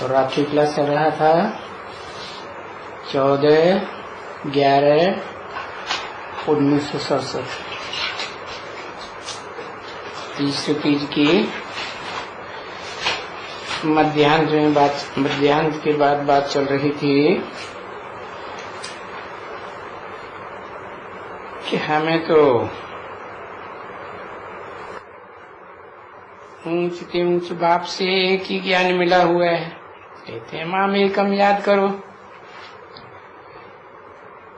तो राखी क्लास चल रहा था 14/11/1967 तीसरे तीज की मध्याह्न के बाद बात चल रही थी कि हमें तो ऊंच बाप से एक ही ज्ञान मिला हुआ है। कहते हैं माम एकम याद करो,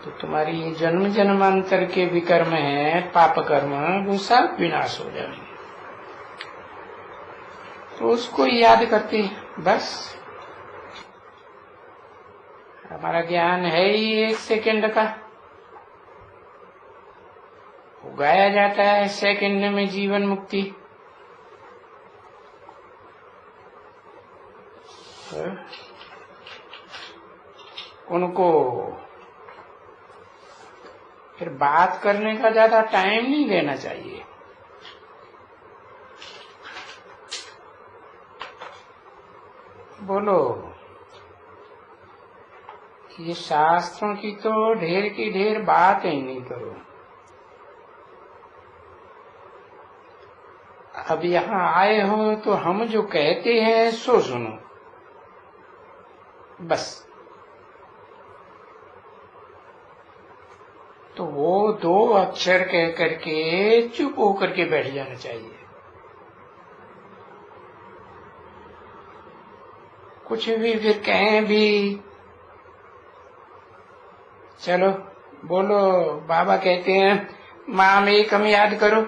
तो तुम्हारी ये जन्म जन्मांतर के विकर्म है, पाप कर्म, वो सब विनाश हो जाएंगे। तो उसको याद करते हैं बस। हमारा ज्ञान है ही 1 सेकंड का, उगाया जाता है सेकंड में जीवन मुक्ति। उनको फिर बात करने का ज्यादा टाइम नहीं देना चाहिए। बोलो, ये शास्त्रों की तो ढेर की ढेर बात ही नहीं करो। अब यहाँ आए हो तो हम जो कहते हैं सो सुनो बस। तो वो 2 अक्षर कह करके चुप होकर के बैठ जाना चाहिए। कुछ भी फिर कहें भी, चलो बोलो, बाबा कहते हैं माम एकम याद करो।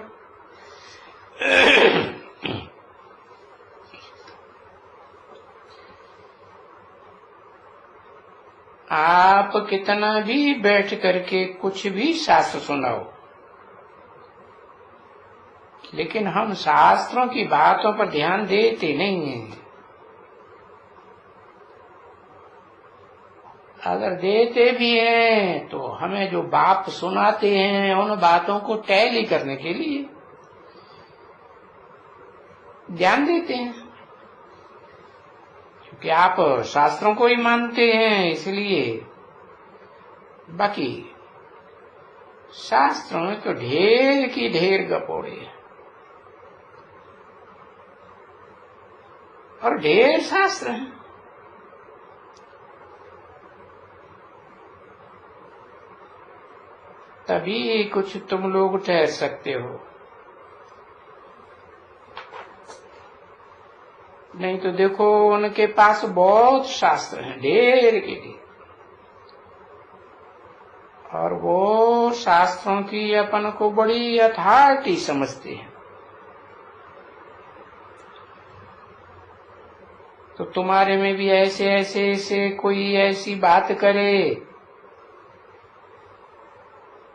आप कितना भी बैठ करके कुछ भी शास्त्र सुनाओ, लेकिन हम शास्त्रों की बातों पर ध्यान देते नहीं हैं। अगर देते भी हैं तो हमें जो बाप सुनाते हैं उन बातों को टैली करने के लिए ध्यान देते हैं, क्योंकि आप शास्त्रों को ही मानते हैं इसलिए। बाकी शास्त्रों में तो ढेर की ढेर गपोड़े हैं और ढेर शास्त्र हैं। तभी कुछ तुम लोग ठहर सकते हो, नहीं तो देखो उनके पास बहुत शास्त्र हैं, ढेर के ढेर, और वो शास्त्रों की अपन को बड़ी अथॉरिटी समझते हैं। तो तुम्हारे में भी ऐसे कोई ऐसी बात करे,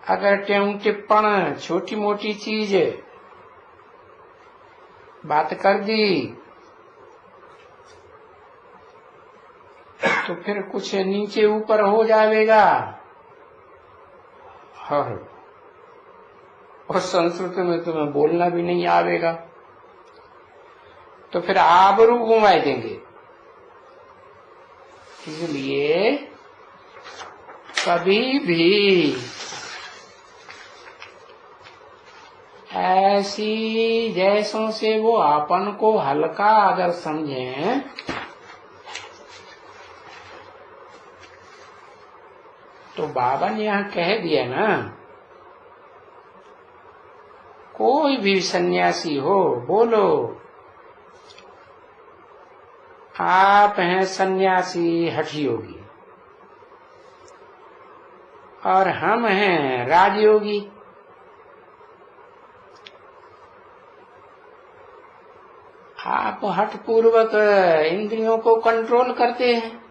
अगर टिप्पण छोटी मोटी चीज बात कर दी तो फिर कुछ नीचे ऊपर हो जाएगा। और संस्कृत में तुम्हें बोलना भी नहीं आवेगा, तो फिर आबरू घुमाए देंगे। इसलिए कभी भी ऐसी जैसों से वो अपन को हल्का अगर समझें तो बाबा ने यहाँ कह दिया ना, कोई भी सन्यासी हो, बोलो आप हैं सन्यासी हठयोगी और हम हैं राजयोगी। आप हठ पूर्वक इंद्रियों को कंट्रोल करते हैं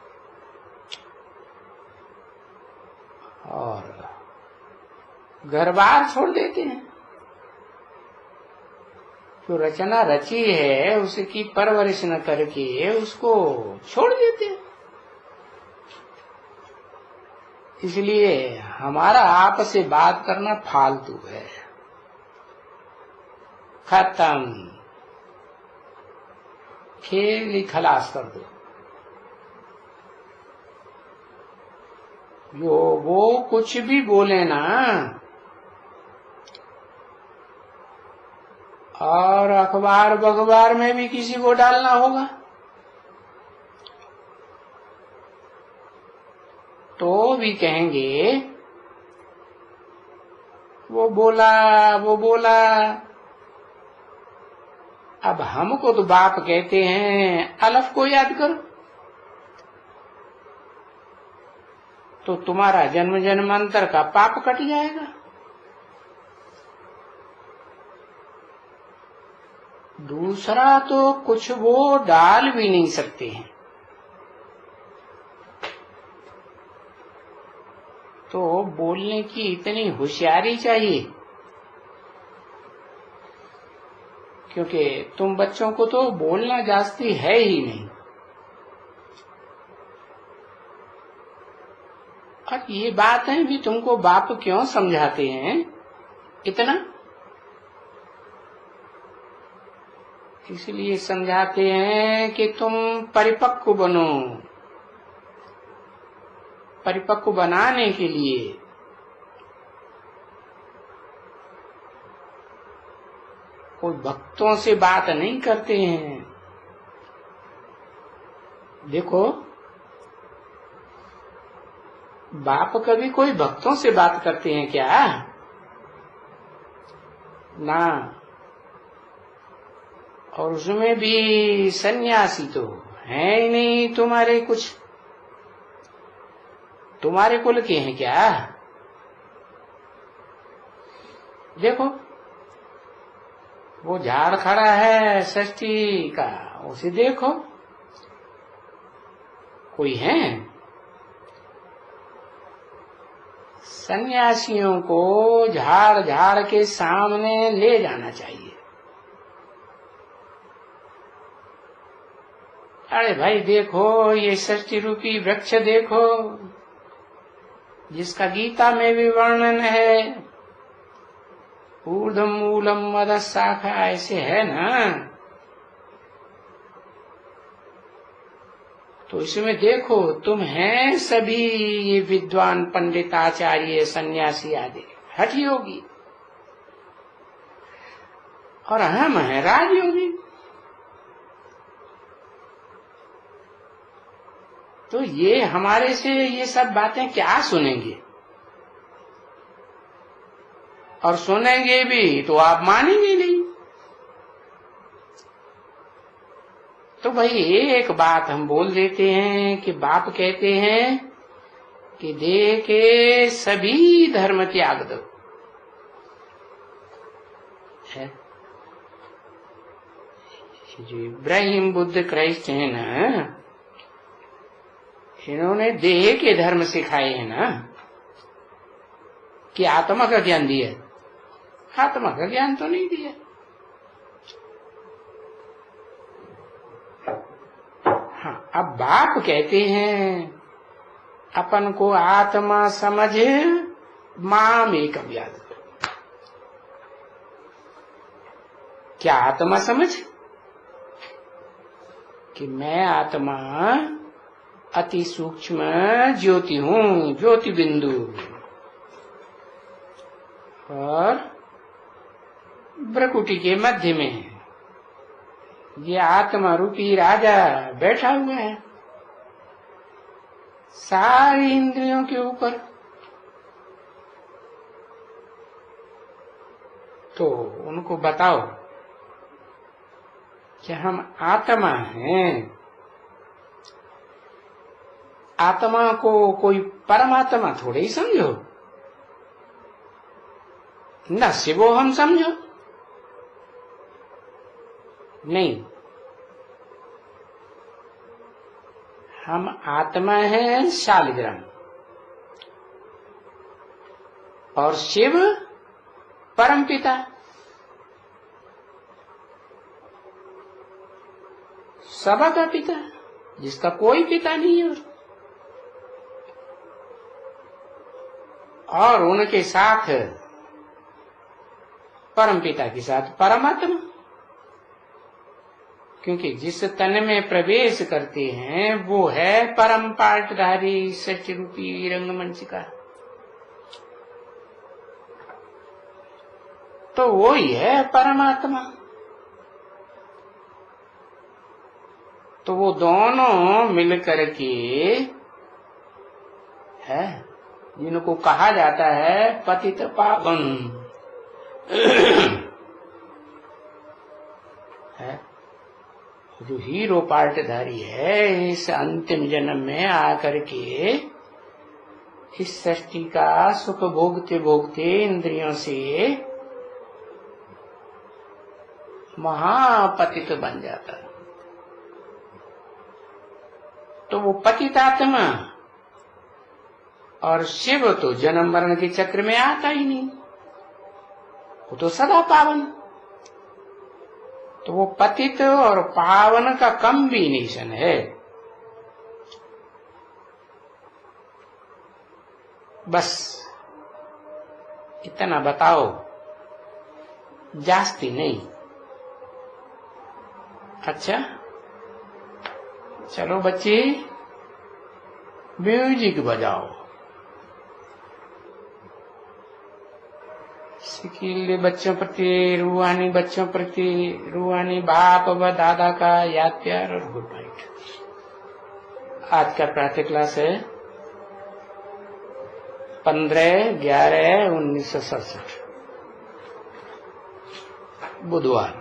और घर बार छोड़ देते हैं। जो रचना रची है उसकी परवरिश न करके उसको छोड़ देते हैं। इसलिए हमारा आपस से बात करना फालतू है, खत्म, खेल ही खलास कर दो। जो वो कुछ भी बोले ना, और अखबार बखबार में भी किसी को डालना होगा तो भी कहेंगे वो बोला। अब हमको तो बाप कहते हैं, अलफ को याद करो तो तुम्हारा जन्म जन्मांतर का पाप कट जाएगा। दूसरा तो कुछ वो डाल भी नहीं सकते हैं, तो बोलने की इतनी होशियारी चाहिए, क्योंकि तुम बच्चों को तो बोलना जास्ती है ही नहीं। और ये बात है भी तुमको बाप क्यों समझाते हैं इतना, इसलिए समझाते हैं कि तुम परिपक्व बनो। परिपक्व बनाने के लिए कोई भक्तों से बात नहीं करते हैं। देखो, बाप कभी कोई भक्तों से बात करते हैं क्या? ना। और उसमें भी सन्यासी तो है ही नहीं तुम्हारे कुछ, तुम्हारे कुल के हैं क्या? देखो, वो झाड़ खड़ा है षष्ठी का, उसे देखो, कोई है? सन्यासियों को झाड़ झाड़ के सामने ले जाना चाहिए। अरे भाई देखो, ये षष्ठी रूपी वृक्ष देखो, जिसका गीता में भी वर्णन है, ऊर्ध्वम मूलम अधः शाखा, ऐसे है ना। तो इसमें देखो, तुम हैं सभी ये विद्वान पंडित आचार्य सन्यासी आदि हठ योगी, और हम हैं राजयोगी। तो ये हमारे से ये सब बातें क्या सुनेंगे, और सुनेंगे भी तो आप मानेंगे नहीं। तो भाई एक बात हम बोल देते हैं कि बाप कहते हैं कि देह के सभी धर्म त्याग दो, है जो इब्राहिम बुद्ध क्राइस्ट है ना, इन्होंने देह के धर्म सिखाए हैं ना, कि आत्मा का ज्ञान दिया। आत्मा का ज्ञान तो नहीं दिया। हाँ, अब बाप कहते हैं अपन को आत्मा समझ माम एकम याद करो। क्या आत्मा समझ? कि मैं आत्मा अति सूक्ष्म ज्योति हूं, ज्योति बिंदु, और भ्रकुटी के मध्य में ये आत्मा रूपी राजा बैठा हुआ है सारी इंद्रियों के ऊपर। तो उनको बताओ कि हम आत्मा हैं। आत्मा को कोई परमात्मा थोड़े ही समझो, न शिवो हम समझो, नहीं। हम आत्मा हैं शालिग्राम, और शिव परम पिता, सबका पिता, जिसका कोई पिता नहीं है। और उनके साथ परम पिता के साथ परमात्मा, क्योंकि जिस तन में प्रवेश करते हैं वो है परम पाटधारी सृष्टि रूपी रंगमंच का। तो वो ही है परमात्मा। तो वो दोनों मिलकर के है जिनको कहा जाता है पतित पावन है। जो हीरो पार्टधारी है इस अंतिम जन्म में आकर के इस सृष्टि का सुख भोगते भोगते इंद्रियों से महापतित बन जाता है। तो वो पतितात्मा और शिव तो जन्म मरण के चक्र में आता ही नहीं, वो तो सदा पावन। तो वो पतित और पावन का कॉम्बिनेशन है। बस इतना बताओ, जास्ती नहीं। अच्छा चलो बच्चे म्यूजिक बजाओ। सिकीले बच्चों प्रति, रूहानी बच्चों प्रति, रूहानी बाप व दादा का याद प्यार और गुड नाइट। आज का प्रातः क्लास है 15/11/1967 बुधवार।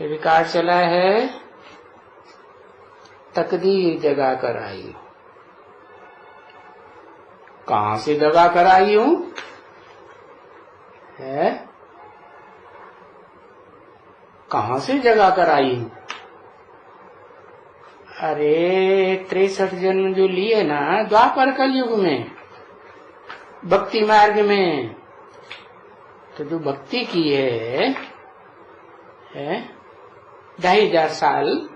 रिकॉर्ड चला है तकदीर जगा कर आई हूं। कहां से जगा कर आई हूं है? कहां से जगा कर आई हूं? अरे 63 जन्म जो लिए ना द्वापर कलयुग में भक्ति मार्ग में, तो जो भक्ति की है 2500 साल,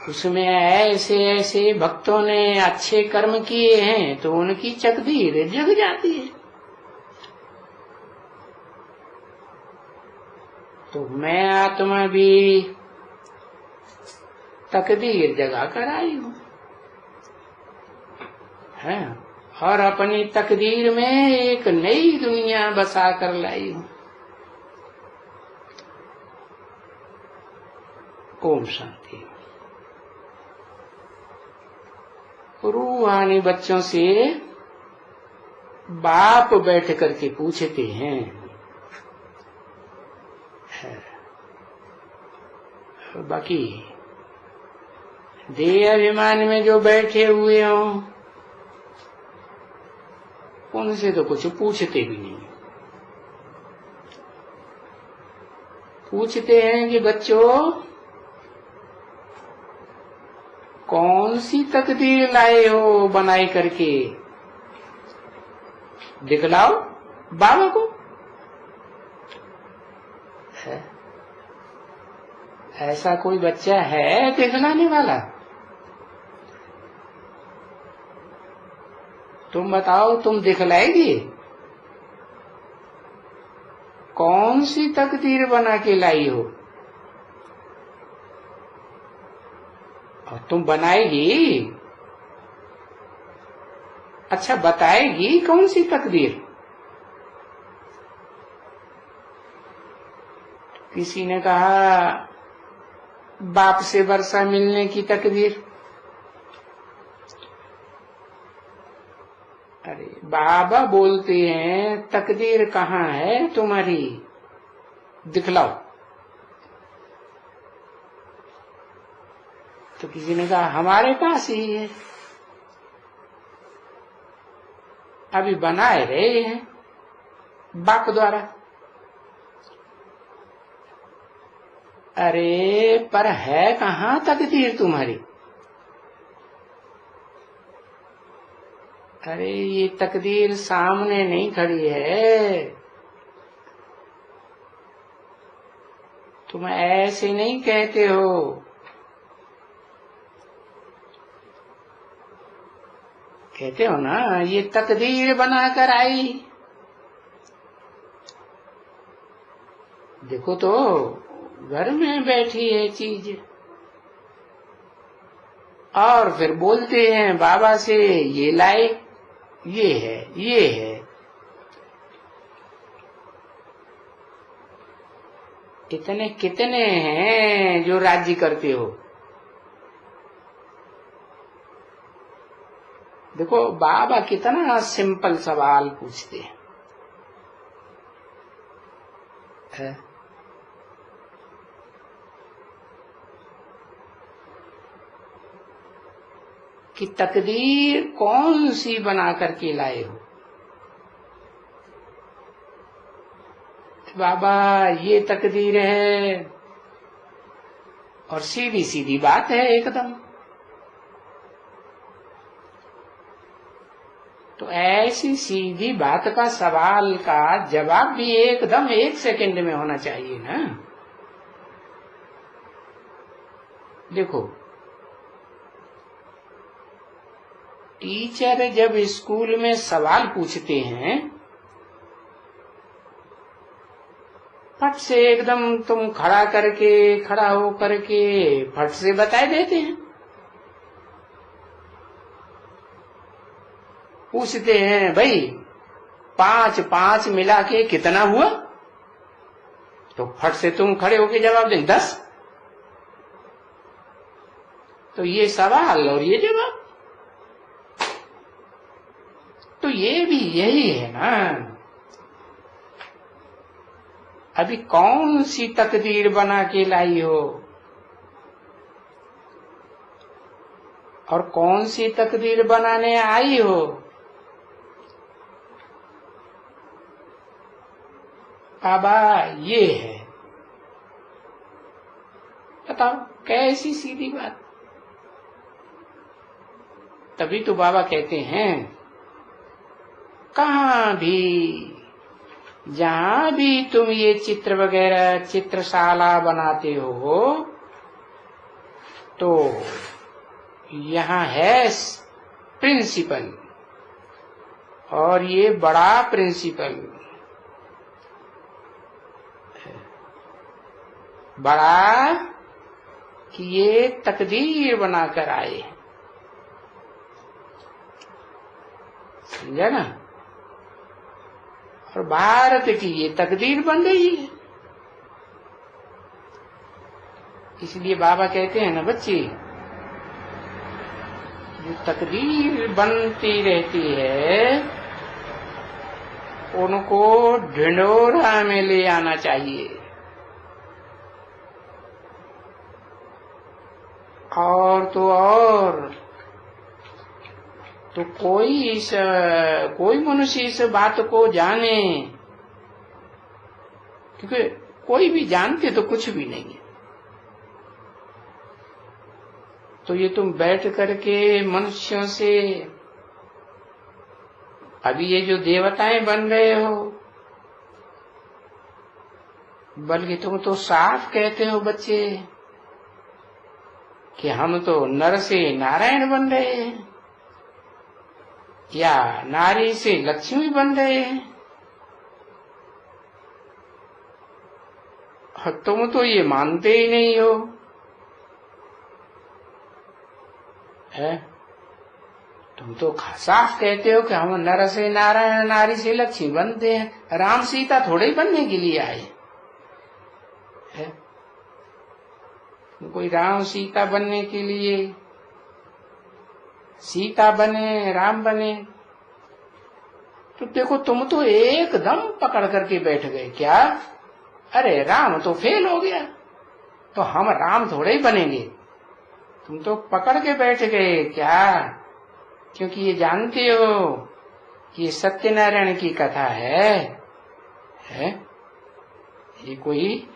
उसमें ऐसे ऐसे भक्तों ने अच्छे कर्म किए हैं तो उनकी तकदीर जग जाती है। तो मैं आत्मा भी तकदीर जगा कर आई हूं है, और अपनी तकदीर में एक नई दुनिया बसा कर लाई हूं। ओम शांति। रूहानी बच्चों से बाप बैठ करके पूछते हैं बाकी देह अभिमान में जो बैठे हुए हों उनसे तो कुछ पूछते भी नहीं। पूछते हैं कि बच्चों कौन सी तकदीर लाए हो बनाई करके, दिखलाओ बाबा को। है ऐसा कोई बच्चा है दिखलाने वाला? तुम बताओ, तुम दिखलाएगी? कौन सी तकदीर बना के लाई हो? और तुम बनाएगी? अच्छा बताएगी कौन सी तकदीर? किसी ने कहा बाप से वर्षा मिलने की तकदीर। अरे बाबा बोलते हैं तकदीर कहाँ है तुम्हारी, दिखलाओ। तो किसी ने कहा हमारे पास ही है, अभी बनाए रहे हैं बाप द्वारा। अरे पर है कहाँ तकदीर तुम्हारी? अरे ये तकदीर सामने नहीं खड़ी है, तुम ऐसे नहीं कहते हो। कहते हो ना ये तकदीर बनाकर आई। देखो तो घर में बैठी है चीज, और फिर बोलते हैं बाबा से ये लाए, ये है, ये है। इतने कितने हैं जो राज्य करते हो। देखो बाबा कितना सिंपल सवाल पूछते हैं, है? कि तकदीर कौन सी बना करके लाए हो। बाबा ये तकदीर है, और सीधी सीधी बात है एकदम। तो ऐसी सीधी बात का सवाल का जवाब भी एकदम 1 सेकंड में होना चाहिए ना। देखो टीचर जब स्कूल में सवाल पूछते हैं, फट से एकदम तुम खड़ा हो करके फट से बता देते हैं। पूछते हैं भाई 5 मिला के कितना हुआ, तो फट से तुम खड़े होके जवाब दें 10। तो ये सवाल और ये जवाब, तो ये भी यही है ना। अभी कौन सी तकदीर बना के लाई हो, और कौन सी तकदीर बनाने आई हो। बाबा ये है, बताओ कैसी सीधी बात। तभी तो बाबा कहते हैं कहाँ भी जहां भी तुम ये चित्र वगैरह चित्रशाला बनाते हो, तो यहाँ है प्रिंसिपल, और ये बड़ा प्रिंसिपल, बड़ा कि ये तकदीर बनाकर आए, समझा ना। और भारत की ये तकदीर बन गई है। इसलिए बाबा कहते हैं ना बच्चे, जो तकदीर बनती रहती है उनको ढिंढोरा में ले आना चाहिए, और तो और तो कोई मनुष्य इस बात को जाने, क्योंकि कोई भी जानते तो कुछ भी नहीं है। तो ये तुम बैठ करके मनुष्यों से, अभी ये जो देवताएं बन रहे हो, बल्कि तुम तो साफ कहते हो बच्चे कि हम तो नर से नारायण बन रहे हैं, या नारी से लक्ष्मी बन रहे हैं। तुम तो ये मानते ही नहीं हो, है? तुम तो साफ कहते हो कि हम नर से नारायण नारी से लक्ष्मी बनते हैं। राम सीता थोड़े ही बनने के लिए आए है? कोई राम सीता बनने के लिए सीता बने राम बने। तो देखो तुम तो एकदम पकड़ करके बैठ गए क्या, अरे राम तो फेल हो गया तो हम राम थोड़े ही बनेंगे। तुम तो पकड़ के बैठ गए क्या, क्योंकि ये जानते हो कि ये सत्यनारायण की कथा है? ये कोई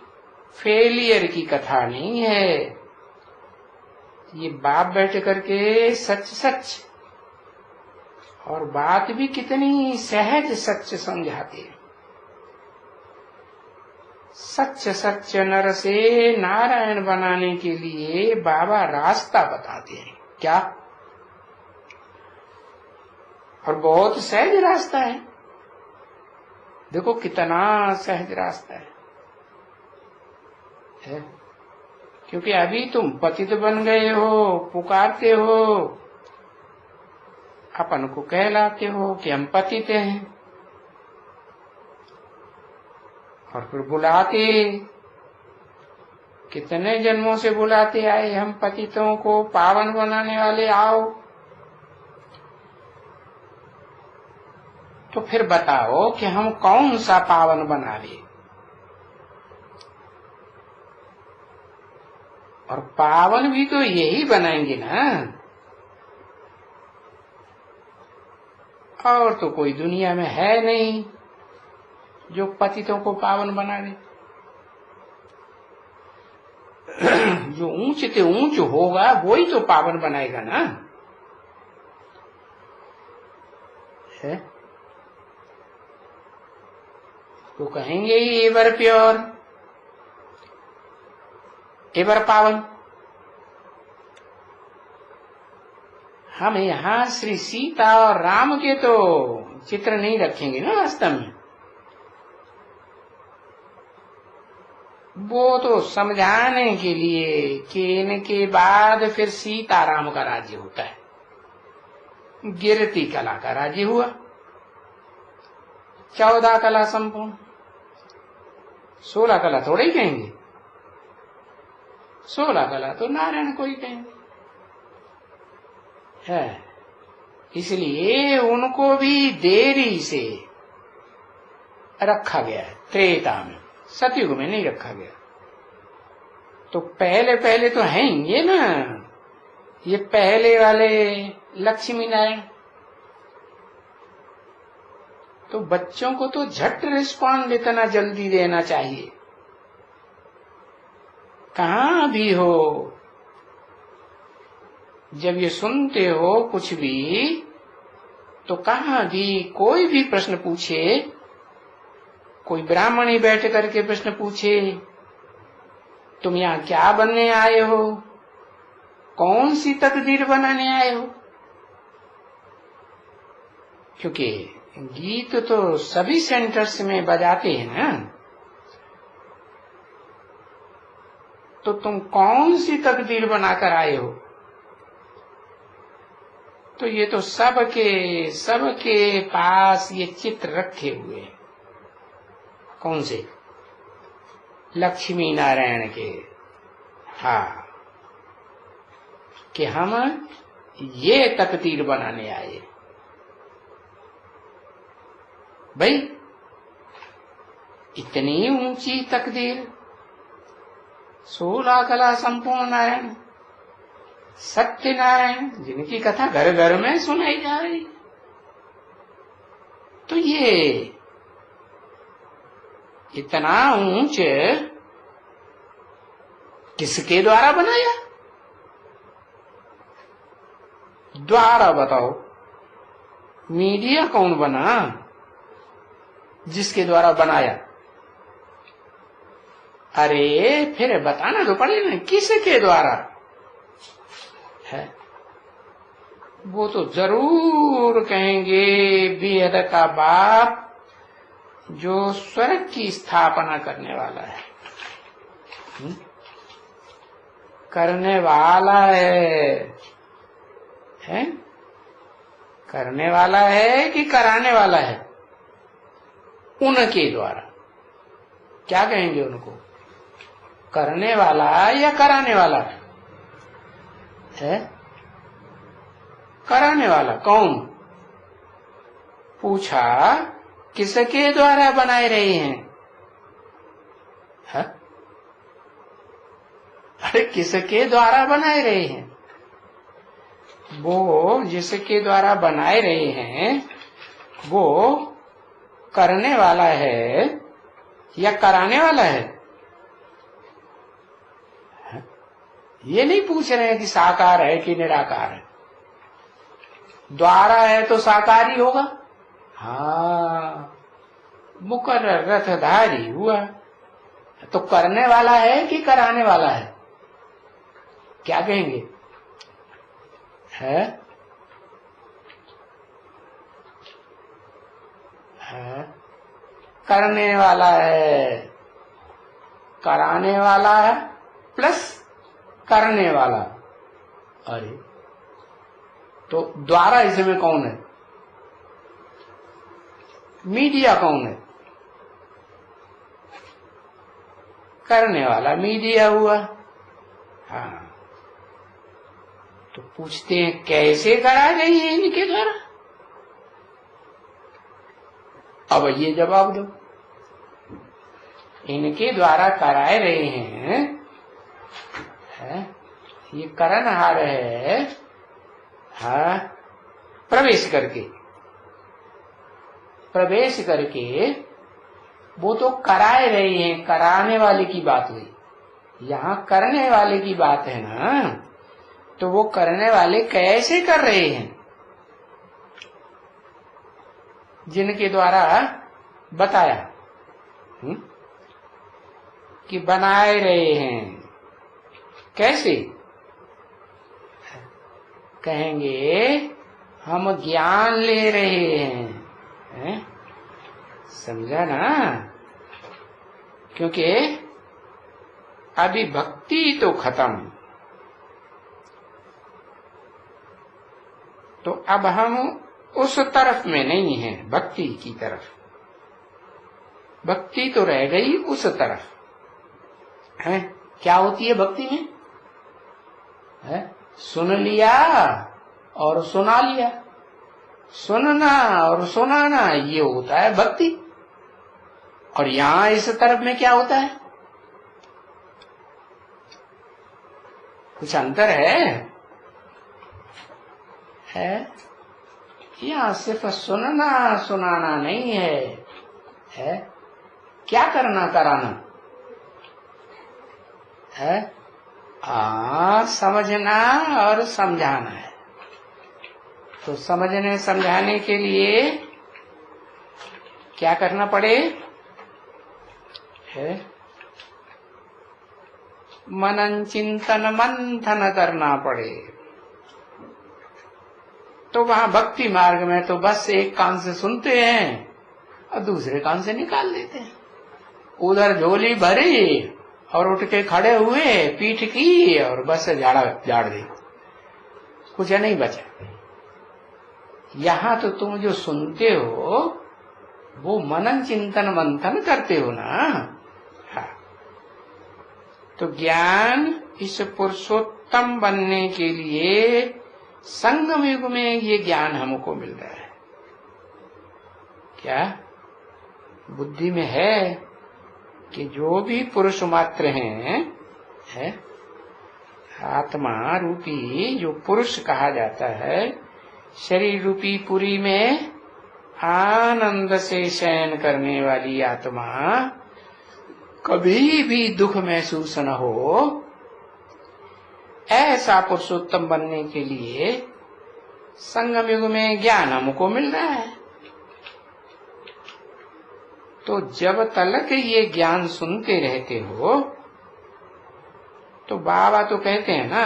फेलियर की कथा नहीं है। ये बाप बैठ करके सच सच, और बात भी कितनी सहज सच समझाते हैं। सच सच नर से नारायण बनाने के लिए बाबा रास्ता बताते हैं क्या, और बहुत सहज रास्ता है। देखो कितना सहज रास्ता है। है? क्योंकि अभी तुम पतित बन गए हो, पुकारते हो, अपन को कहलाते हो कि हम पतित हैं, और फिर बुलाते, कितने जन्मों से बुलाते आए हम पतितों को, पावन बनाने वाले आओ। तो फिर बताओ कि हम कौन सा पावन बना ले। और पावन भी तो यही बनाएंगे ना, और तो कोई दुनिया में है नहीं जो पतितों को पावन बना दे। जो ऊंच से ऊंच होगा वही तो पावन बनाएगा ना, है? तो कहेंगे ही एवर प्योर, एवर पावन। हम यहाँ श्री सीता और राम के तो चित्र नहीं रखेंगे ना वास्तव में, वो तो समझाने के लिए कि इनके बाद फिर सीताराम का राज्य होता है, गिरती कला का राज्य हुआ, 14 कला संपूर्ण। 16 कला थोड़े ही कहेंगे, 16 कला तो नारायण को ही कहेंगे, है। इसलिए उनको भी देरी से रखा गया है, त्रेता में, सतयुग में नहीं रखा गया। तो पहले पहले तो हैं ये ना, ये पहले वाले लक्ष्मी नारायण। तो बच्चों को तो झट रिस्पॉन्ड इतना जल्दी देना चाहिए। कहाँ भी हो, जब ये सुनते हो कुछ भी, तो कहाँ भी कोई भी प्रश्न पूछे, कोई ब्राह्मण ही बैठ करके प्रश्न पूछे, तुम यहाँ क्या बनने आए हो, कौन सी तकदीर बनाने आए हो? क्योंकि गीत तो सभी सेंटर्स में बजाते हैं ना, तो तुम कौन सी तकदीर बनाकर आए हो? तो ये तो सबके पास ये चित्र रखे हुए हैं। कौन से? लक्ष्मी नारायण के। हाँ, कि हम ये तकदीर बनाने आए। भाई इतनी ऊंची तकदीर, 16 कला संपूर्ण नारायण, सत्य नारायण, जिनकी कथा घर घर में सुनाई जा रही, तो ये इतना ऊंच किसके द्वारा बनाया? द्वारा बताओ, मीडिया कौन बना जिसके द्वारा बनाया? अरे फिर बताना तो पड़ेगा ना किसके द्वारा है। वो तो जरूर कहेंगे बेहद का बाप जो स्वर्ग की स्थापना करने वाला है, करने वाला है? करने वाला है कि कराने वाला है? उनके द्वारा क्या कहेंगे उनको, करने वाला या कराने वाला है? कराने वाला कौन? पूछा किसके द्वारा बनाए रहे हैं? है? अरे किसके द्वारा बनाए रहे हैं? वो जिसके द्वारा बनाए रहे हैं वो करने वाला है या कराने वाला है? ये नहीं पूछ रहे हैं कि साकार है कि निराकार है। द्वारा है तो साकार ही होगा। हाँ, मुकर्रर रथधारी हुआ, तो करने वाला है कि कराने वाला है? क्या कहेंगे? है? करने वाला है। कराने वाला है प्लस करने वाला। अरे तो द्वारा इसमें कौन है? मीडिया कौन है? करने वाला मीडिया हुआ। हाँ, तो पूछते हैं कैसे करा गई है इनके द्वारा? अब ये जवाब दो। इनके द्वारा कराए रहे हैं, ये करनहार है, हाँ, प्रवेश करके वो तो कराए रहे हैं, कराने वाले की बात हुई। यहाँ करने वाले की बात है ना, तो वो करने वाले कैसे कर रहे हैं? जिनके द्वारा बताया कि बनाए रहे हैं, कैसे? कहेंगे हम ज्ञान ले रहे हैं, समझा ना? क्योंकि अभी भक्ति तो खत्म, तो अब हम उस तरफ में नहीं है, भक्ति की तरफ। भक्ति तो रह गई उस तरफ है। क्या होती है भक्ति में? है सुन लिया और सुना लिया, सुनना और सुनाना, ये होता है भक्ति। और यहां इस तरफ में क्या होता है? कुछ अंतर है? यहां सिर्फ सुनना सुनाना नहीं है, क्या करना कराना है? समझना और समझाना है। तो समझने समझाने के लिए क्या करना पड़े? मनन चिंतन मंथन करना पड़े। तो वहां भक्ति मार्ग में तो बस एक कान से सुनते हैं और दूसरे कान से निकाल देते हैं। उधर झोली भरी और उठ के खड़े हुए, पीठ की और बस झाड़ दी, कुछ नहीं बचा। यहाँ तो तुम जो सुनते हो वो मनन चिंतन मंथन करते हो ना। हाँ, तो ज्ञान इस पुरुषोत्तम बनने के लिए संगम युग में ये ज्ञान हमको मिल रहा है। क्या बुद्धि में है कि जो भी पुरुष मात्र हैं, है आत्मा रूपी जो पुरुष कहा जाता है, शरीर रूपी पुरी में आनंद से शयन करने वाली आत्मा, कभी भी दुख महसूस न हो, ऐसा पुरुषोत्तम बनने के लिए संगम युग में ज्ञान हमको मिल रहा है। तो जब तक ये ज्ञान सुनते रहते हो, तो बाबा तो कहते हैं ना,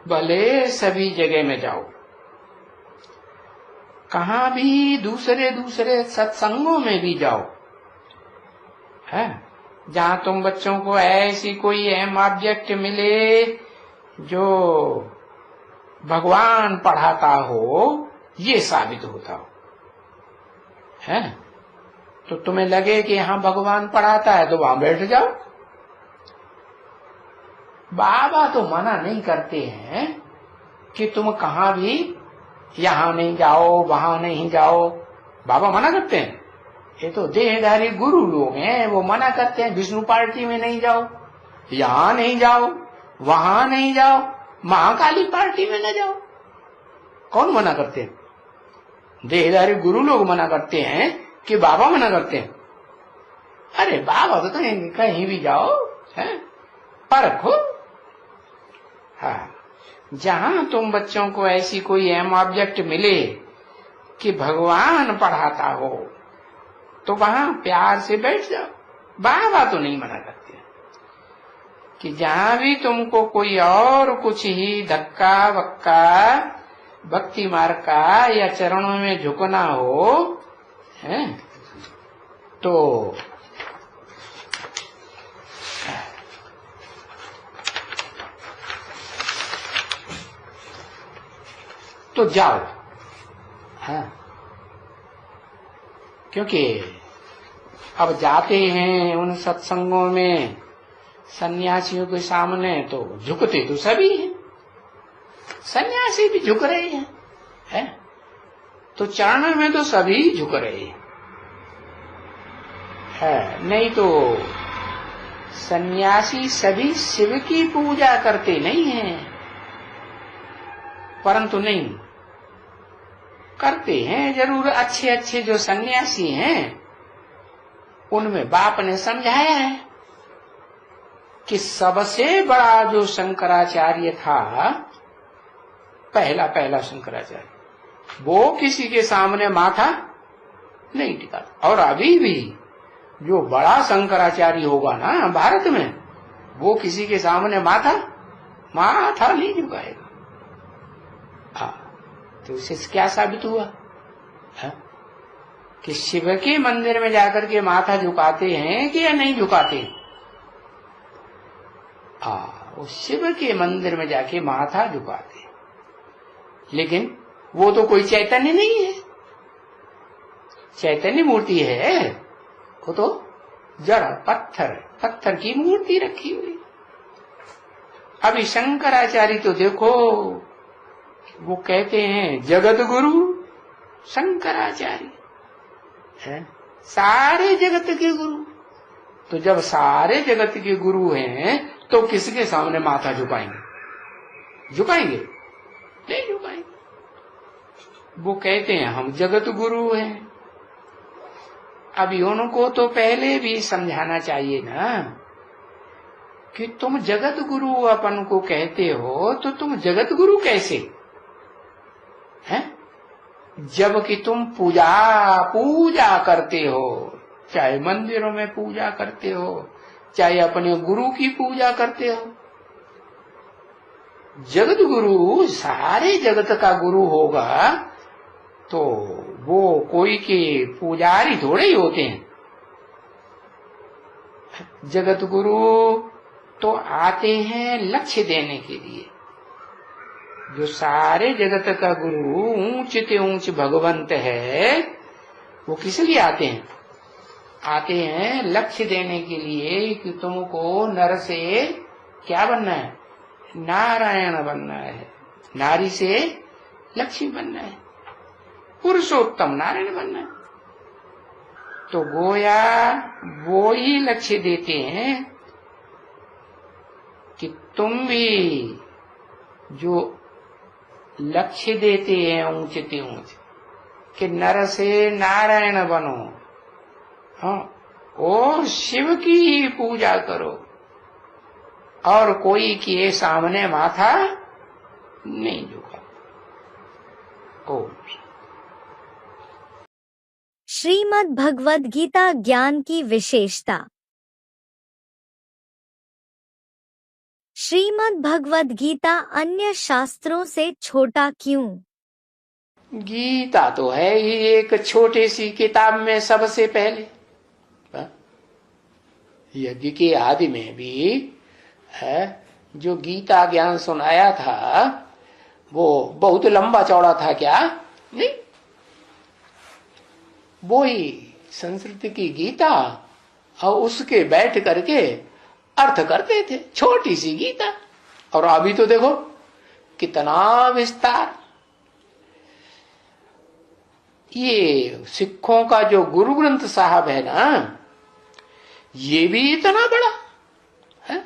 भले सभी जगह में जाओ, कहां भी दूसरे सत्संगों में भी जाओ, है जहां तुम बच्चों को ऐसी कोई अहम ऑब्जेक्ट मिले जो भगवान पढ़ाता हो, ये साबित होता हो, है तो तुम्हें लगे कि यहां भगवान पढ़ाता है तो वहां बैठ जाओ। बाबा तो मना नहीं करते हैं कि तुम कहां भी यहां नहीं जाओ, वहां नहीं जाओ। बाबा मना करते हैं? ये तो देहधारी गुरु लोग हैं, वो मना करते हैं विष्णु पार्टी में नहीं जाओ, यहां नहीं जाओ, वहां नहीं जाओ, महाकाली पार्टी में न जाओ। कौन मना करते हैं? देहधारी गुरु लोग मना करते हैं कि बाबा मना करते हैं? अरे बाबा तो कहेंगे कहीं भी जाओ, है परखो। हाँ, जहां तुम बच्चों को ऐसी कोई अहम ऑब्जेक्ट मिले कि भगवान पढ़ाता हो, तो वहां प्यार से बैठ जाओ। बाबा तो नहीं मना करते कि जहां भी तुमको कोई और कुछ ही धक्का वक्का भक्ति मार्ग का या चरणों में झुकना हो, है तो तो जाओ। हाँ, क्योंकि अब जाते हैं उन सत्संगों में सन्यासियों के सामने तो झुकते तो सभी हैं, सन्यासी भी झुक रहे हैं, है? तो चरण में तो सभी झुक रहे हैं, है? नहीं तो सन्यासी सभी शिव की पूजा करते नहीं हैं, परंतु नहीं करते हैं जरूर। अच्छे अच्छे जो सन्यासी हैं उनमें बाप ने समझाया है कि सबसे बड़ा जो शंकराचार्य था, पहला शंकराचार्य, वो किसी के सामने माथा नहीं टिकाता। और अभी भी जो बड़ा शंकराचार्य होगा ना भारत में, वो किसी के सामने माथा नहीं झुकाएगा। हाँ, तो इससे क्या साबित हुआ है? कि शिव के मंदिर में जाकर के माथा झुकाते हैं कि या नहीं झुकाते हैं? वो शिव के मंदिर में जाके माथा झुकाते हैं, लेकिन वो तो कोई चैतन्य नहीं है, चैतन्य मूर्ति है, वो तो जड़ पत्थर की मूर्ति रखी हुई। अभी शंकराचार्य तो देखो, वो कहते हैं जगत गुरु शंकराचार्य है, सारे जगत के गुरु। तो जब सारे जगत के गुरु हैं तो किसके सामने माथा झुकाएंगे? नहीं झुकाएंगे। वो कहते हैं हम जगत गुरु हैं। अभी उनको तो पहले भी समझाना चाहिए ना कि तुम जगत गुरु अपन को कहते हो, तो तुम जगत गुरु कैसे हैं? जबकि तुम पूजा करते हो, चाहे मंदिरों में पूजा करते हो, चाहे अपने गुरु की पूजा करते हो। जगत गुरु सारे जगत का गुरु होगा तो वो कोई के पुजारी थोड़े ही होते हैं। जगत गुरु तो आते हैं लक्ष्य देने के लिए। जो सारे जगत का गुरु ऊंच ते ऊंच भगवंत है, वो किस लिए आते हैं? आते हैं लक्ष्य देने के लिए कि तुमको नर से क्या बनना है? नारायण बनना है। नारी से लक्ष्मी बनना है, पुरुषोत्तम नारायण बनना है। तो गोया वो ही लक्ष्य देते हैं कि तुम भी जो लक्ष्य देते हैं ऊंचते ऊंच कि नर से नारायण बनो, हाँ, ओ शिव की ही पूजा करो और कोई के सामने माथा नहीं झुका। ओम। श्रीमद् भगवद गीता ज्ञान की विशेषता। श्रीमद् भगवद गीता अन्य शास्त्रों से छोटा क्यों? गीता तो है ही एक छोटी सी किताब में सबसे पहले। यज्ञ के आदि में भी है जो गीता ज्ञान सुनाया था वो बहुत लंबा चौड़ा था क्या? नहीं, वो ही संस्कृत की गीता और उसके बैठ करके अर्थ करते थे, छोटी सी गीता। और अभी तो देखो कितना विस्तार। ये सिखों का जो गुरु ग्रंथ साहब है ना, ये भी इतना बड़ा है।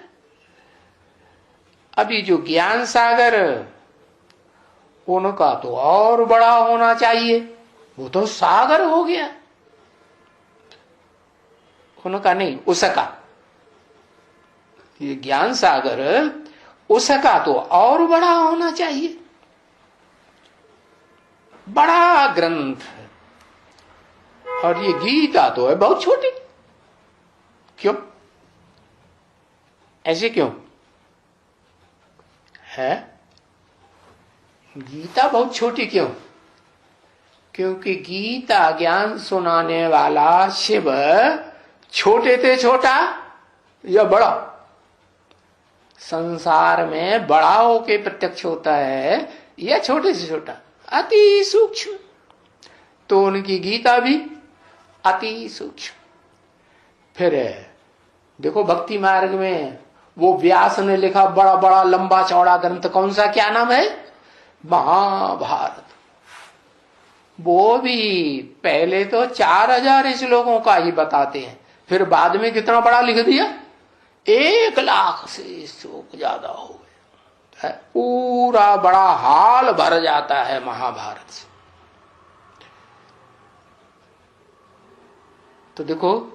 अभी जो ज्ञान सागर, उनका तो और बड़ा होना चाहिए, वो तो सागर हो गया। उनका नहीं, उसका, ये ज्ञान सागर उसका तो और बड़ा होना चाहिए, बड़ा ग्रंथ। और ये गीता तो है बहुत छोटी। क्यों? ऐसे क्यों है? गीता बहुत छोटी क्यों? क्योंकि गीता ज्ञान सुनाने वाला शिव छोटे थे छोटा या बड़ा? संसार में बड़ा होके प्रत्यक्ष होता है या छोटे से छोटा? अति सूक्ष्म, तो उनकी गीता भी अति सूक्ष्म। फिर देखो भक्ति मार्ग में वो व्यास ने लिखा बड़ा बड़ा लंबा चौड़ा ग्रंथ, कौन सा, क्या नाम है, महाभारत। वो भी पहले तो 4000 श्लोकों का ही बताते हैं, फिर बाद में कितना बड़ा लिख दिया, 1,00,000 से श्लोक ज्यादा हो गए, पूरा बड़ा हाल भर जाता है महाभारत से। तो देखो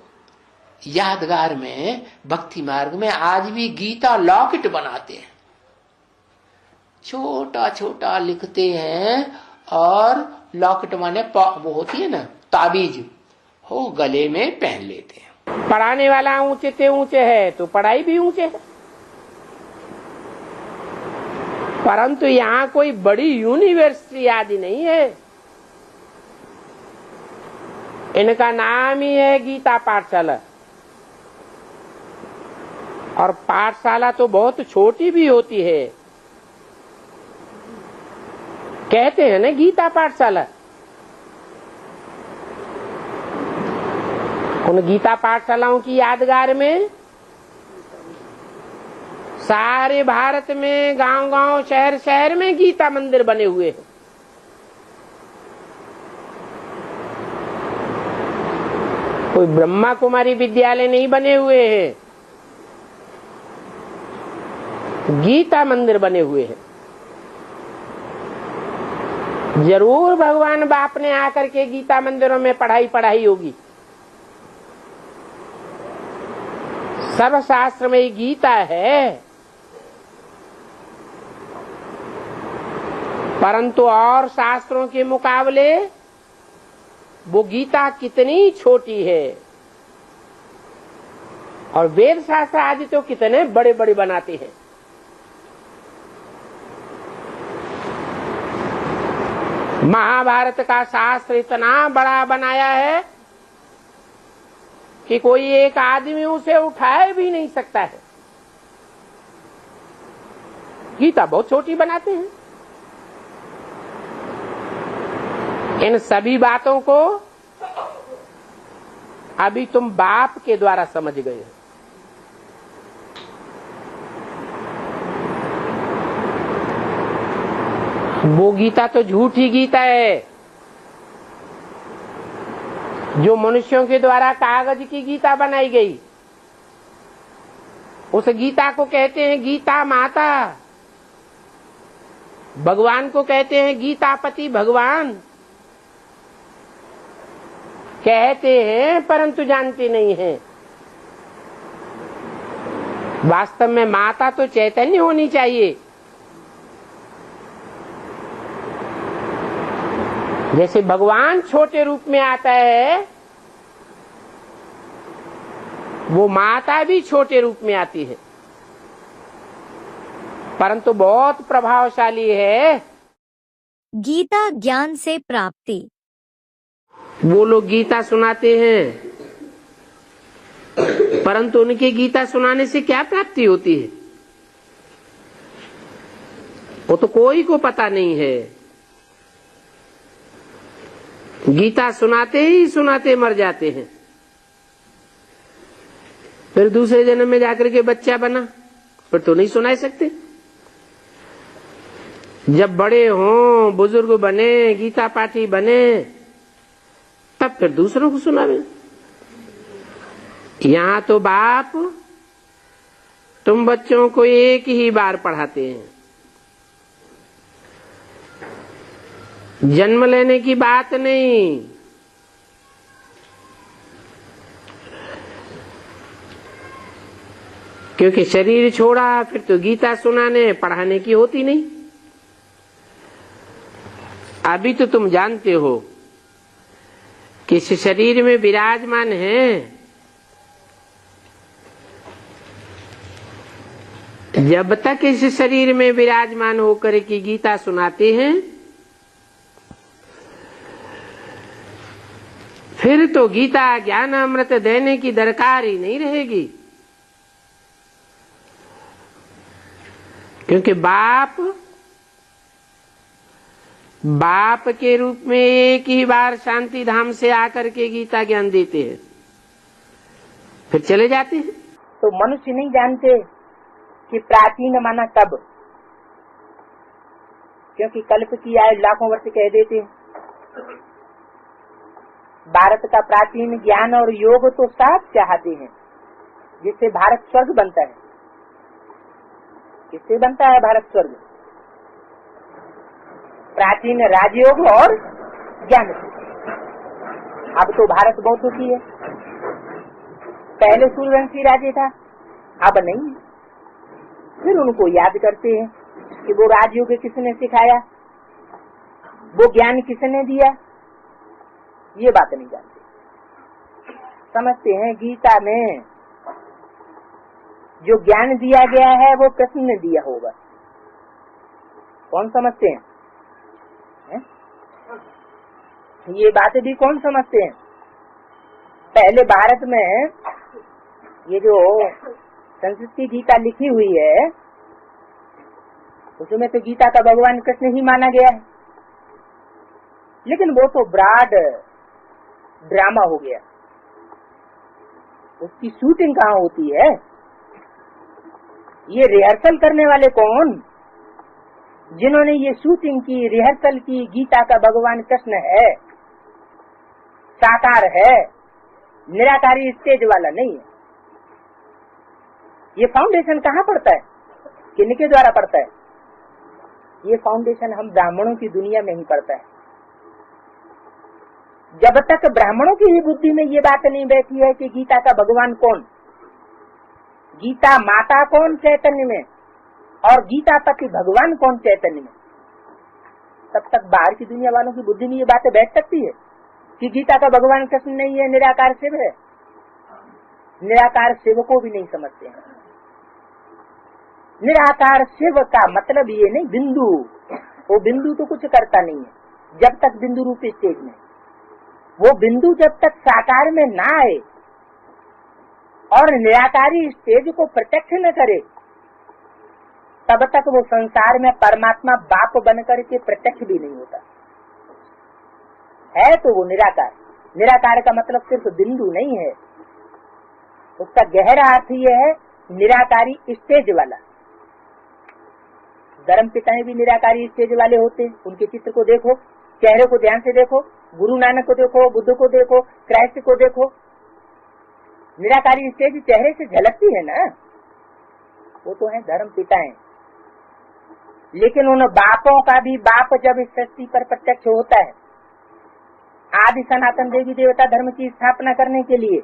यादगार में भक्ति मार्ग में आज भी गीता लॉकेट बनाते हैं, छोटा छोटा लिखते हैं, और लॉकेट माने वो होती है ना ताबीज, हो गले में पहन लेते हैं। पढ़ाने वाला ऊंचे से ऊंचे है तो पढ़ाई भी ऊंचे है, परंतु यहाँ कोई बड़ी यूनिवर्सिटी आदि नहीं है। इनका नाम ही है गीता पाठशाला, और पाठशाला तो बहुत छोटी भी होती है। कहते हैं ना गीता पाठशाला, उन गीता पाठशालाओं की यादगार में सारे भारत में गांव गांव शहर शहर में गीता मंदिर बने हुए हैं। कोई ब्रह्मा कुमारी विद्यालय नहीं बने हुए हैं, गीता मंदिर बने हुए हैं। जरूर भगवान बाप ने आकर के गीता मंदिरों में पढ़ाई होगी। सर्वशास्त्र में ही गीता है, परंतु और शास्त्रों के मुकाबले वो गीता कितनी छोटी है, और वेद शास्त्र आदि तो कितने बड़े बड़े बनाते हैं। महाभारत का शास्त्र इतना बड़ा बनाया है कि कोई एक आदमी उसे उठाए भी नहीं सकता है। गीता बहुत छोटी बनाते हैं। इन सभी बातों को अभी तुम बाप के द्वारा समझ गए हो। वो गीता तो झूठी गीता है जो मनुष्यों के द्वारा कागज की गीता बनाई गई। उस गीता को कहते हैं गीता माता, भगवान को कहते हैं गीतापति भगवान। कहते हैं परंतु जानते नहीं हैं। वास्तव में माता तो चैतन्य होनी चाहिए। जैसे भगवान छोटे रूप में आता है, वो माता भी छोटे रूप में आती है, परंतु बहुत प्रभावशाली है। गीता ज्ञान से प्राप्ति। वो लोग गीता सुनाते हैं, परंतु उनके गीता सुनाने से क्या प्राप्ति होती है वो तो कोई को पता नहीं है। गीता सुनाते ही सुनाते मर जाते हैं, फिर दूसरे जन्म में जाकर के बच्चा बना, फिर तो नहीं सुना सकते। जब बड़े हों, बुजुर्ग बने, गीता पाठी बने, तब फिर दूसरों को सुनावे। यहाँ तो बाप तुम बच्चों को एक ही बार पढ़ाते हैं। जन्म लेने की बात नहीं, क्योंकि शरीर छोड़ा फिर तो गीता सुनाने पढ़ाने की होती नहीं। अभी तो तुम जानते हो कि इस शरीर में विराजमान है। जब तक इस शरीर में विराजमान होकर की गीता सुनाते हैं, फिर तो गीता ज्ञान अमृत देने की दरकार ही नहीं रहेगी। क्योंकि बाप बाप के रूप में एक ही बार शांति धाम से आकर के गीता ज्ञान देते हैं, फिर चले जाते हैं। तो मनुष्य नहीं जानते कि प्राचीन माना कब, क्योंकि कल्प की आयु लाखों वर्ष कह देते हैं। भारत का प्राचीन ज्ञान और योग तो साफ चाहते हैं, जिससे भारत स्वर्ग बनता है। किससे बनता है भारत स्वर्ग? प्राचीन राजयोग और ज्ञान से। अब तो भारत बहुत दुखी है। पहले सूर्यवंशी राज्य था, अब नहीं। फिर उनको याद करते हैं कि वो राजयोग किसने सिखाया, वो ज्ञान किसने दिया, ये बात नहीं जानते। समझते हैं गीता में जो ज्ञान दिया गया है वो कृष्ण ने दिया होगा। कौन समझते हैं? ये बातें भी कौन समझते हैं? पहले भारत में ये जो संस्कृति गीता लिखी हुई है, उसमें तो गीता का भगवान कृष्ण ही माना गया है, लेकिन वो तो ब्रॉड ड्रामा हो गया। उसकी शूटिंग कहाँ होती है? ये रिहर्सल करने वाले कौन? जिन्होंने ये शूटिंग की, रिहर्सल की, गीता का भगवान कृष्ण है, साकार है, निराकारी स्टेज वाला नहीं है। ये फाउंडेशन कहाँ पड़ता है? किनके द्वारा पड़ता है? ये फाउंडेशन हम ब्राह्मणों की दुनिया में ही पड़ता है। जब तक ब्राह्मणों की ही बुद्धि में ये बात नहीं बैठी है कि गीता का भगवान कौन, गीता माता कौन चैतन्य में, और गीता पति भगवान कौन चैतन्य में, तब तक बाहर की दुनिया वालों की बुद्धि में ये बातें बैठ सकती है कि गीता का भगवान कृष्ण नहीं है, निराकार शिव है। निराकार शिव को भी नहीं समझते हैं। निराकार शिव का मतलब ये नहीं बिंदु, वो बिंदु तो कुछ करता नहीं है जब तक बिंदु रूपी स्टेज में। वो बिंदु जब तक साकार में ना आए और निराकारी स्टेज को प्रत्यक्ष न करे, तब तक वो संसार में परमात्मा बाप बनकर के प्रत्यक्ष भी नहीं होता है। तो वो निराकार, निराकार का मतलब सिर्फ बिंदु नहीं है, उसका गहरा अर्थ ये है निराकारी स्टेज वाला। धर्म पिताएं भी निराकारी स्टेज वाले होते हैं। उनके चित्र को देखो, चेहरे को ध्यान से देखो, गुरु नानक को देखो, बुद्ध को देखो, क्राइस्ट को देखो, निराकारी स्टेज चेहरे से झलकती है ना। वो तो है धर्म पिताएं। लेकिन उन बापों का भी बाप जब इस सृष्टि पर प्रत्यक्ष होता है आदि सनातन देवी देवता धर्म की स्थापना करने के लिए,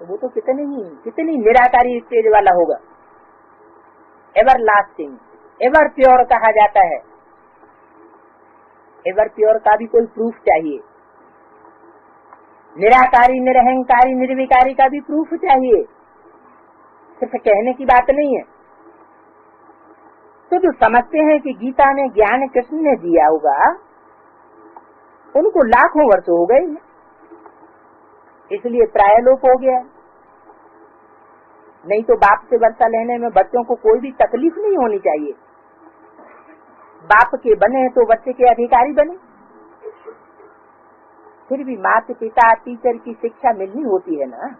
तो वो तो कितनी निराकारी स्टेज वाला होगा। एवर लास्टिंग, एवर प्योर कहा जाता है। एवर प्योर का भी कोई प्रूफ चाहिए। निराकारी, निरहंकारी, निर्विकारी का भी प्रूफ चाहिए, सिर्फ कहने की बात नहीं है। तो जो समझते हैं कि गीता में ज्ञान कृष्ण ने दिया होगा, उनको लाखों वर्ष हो गए, इसलिए प्रायलोप हो गया। नहीं तो बाप से वर्षा लेने में बच्चों को कोई भी तकलीफ नहीं होनी चाहिए। बाप के बने तो बच्चे के अधिकारी बने। फिर भी माता पिता टीचर की शिक्षा मिलनी होती है ना।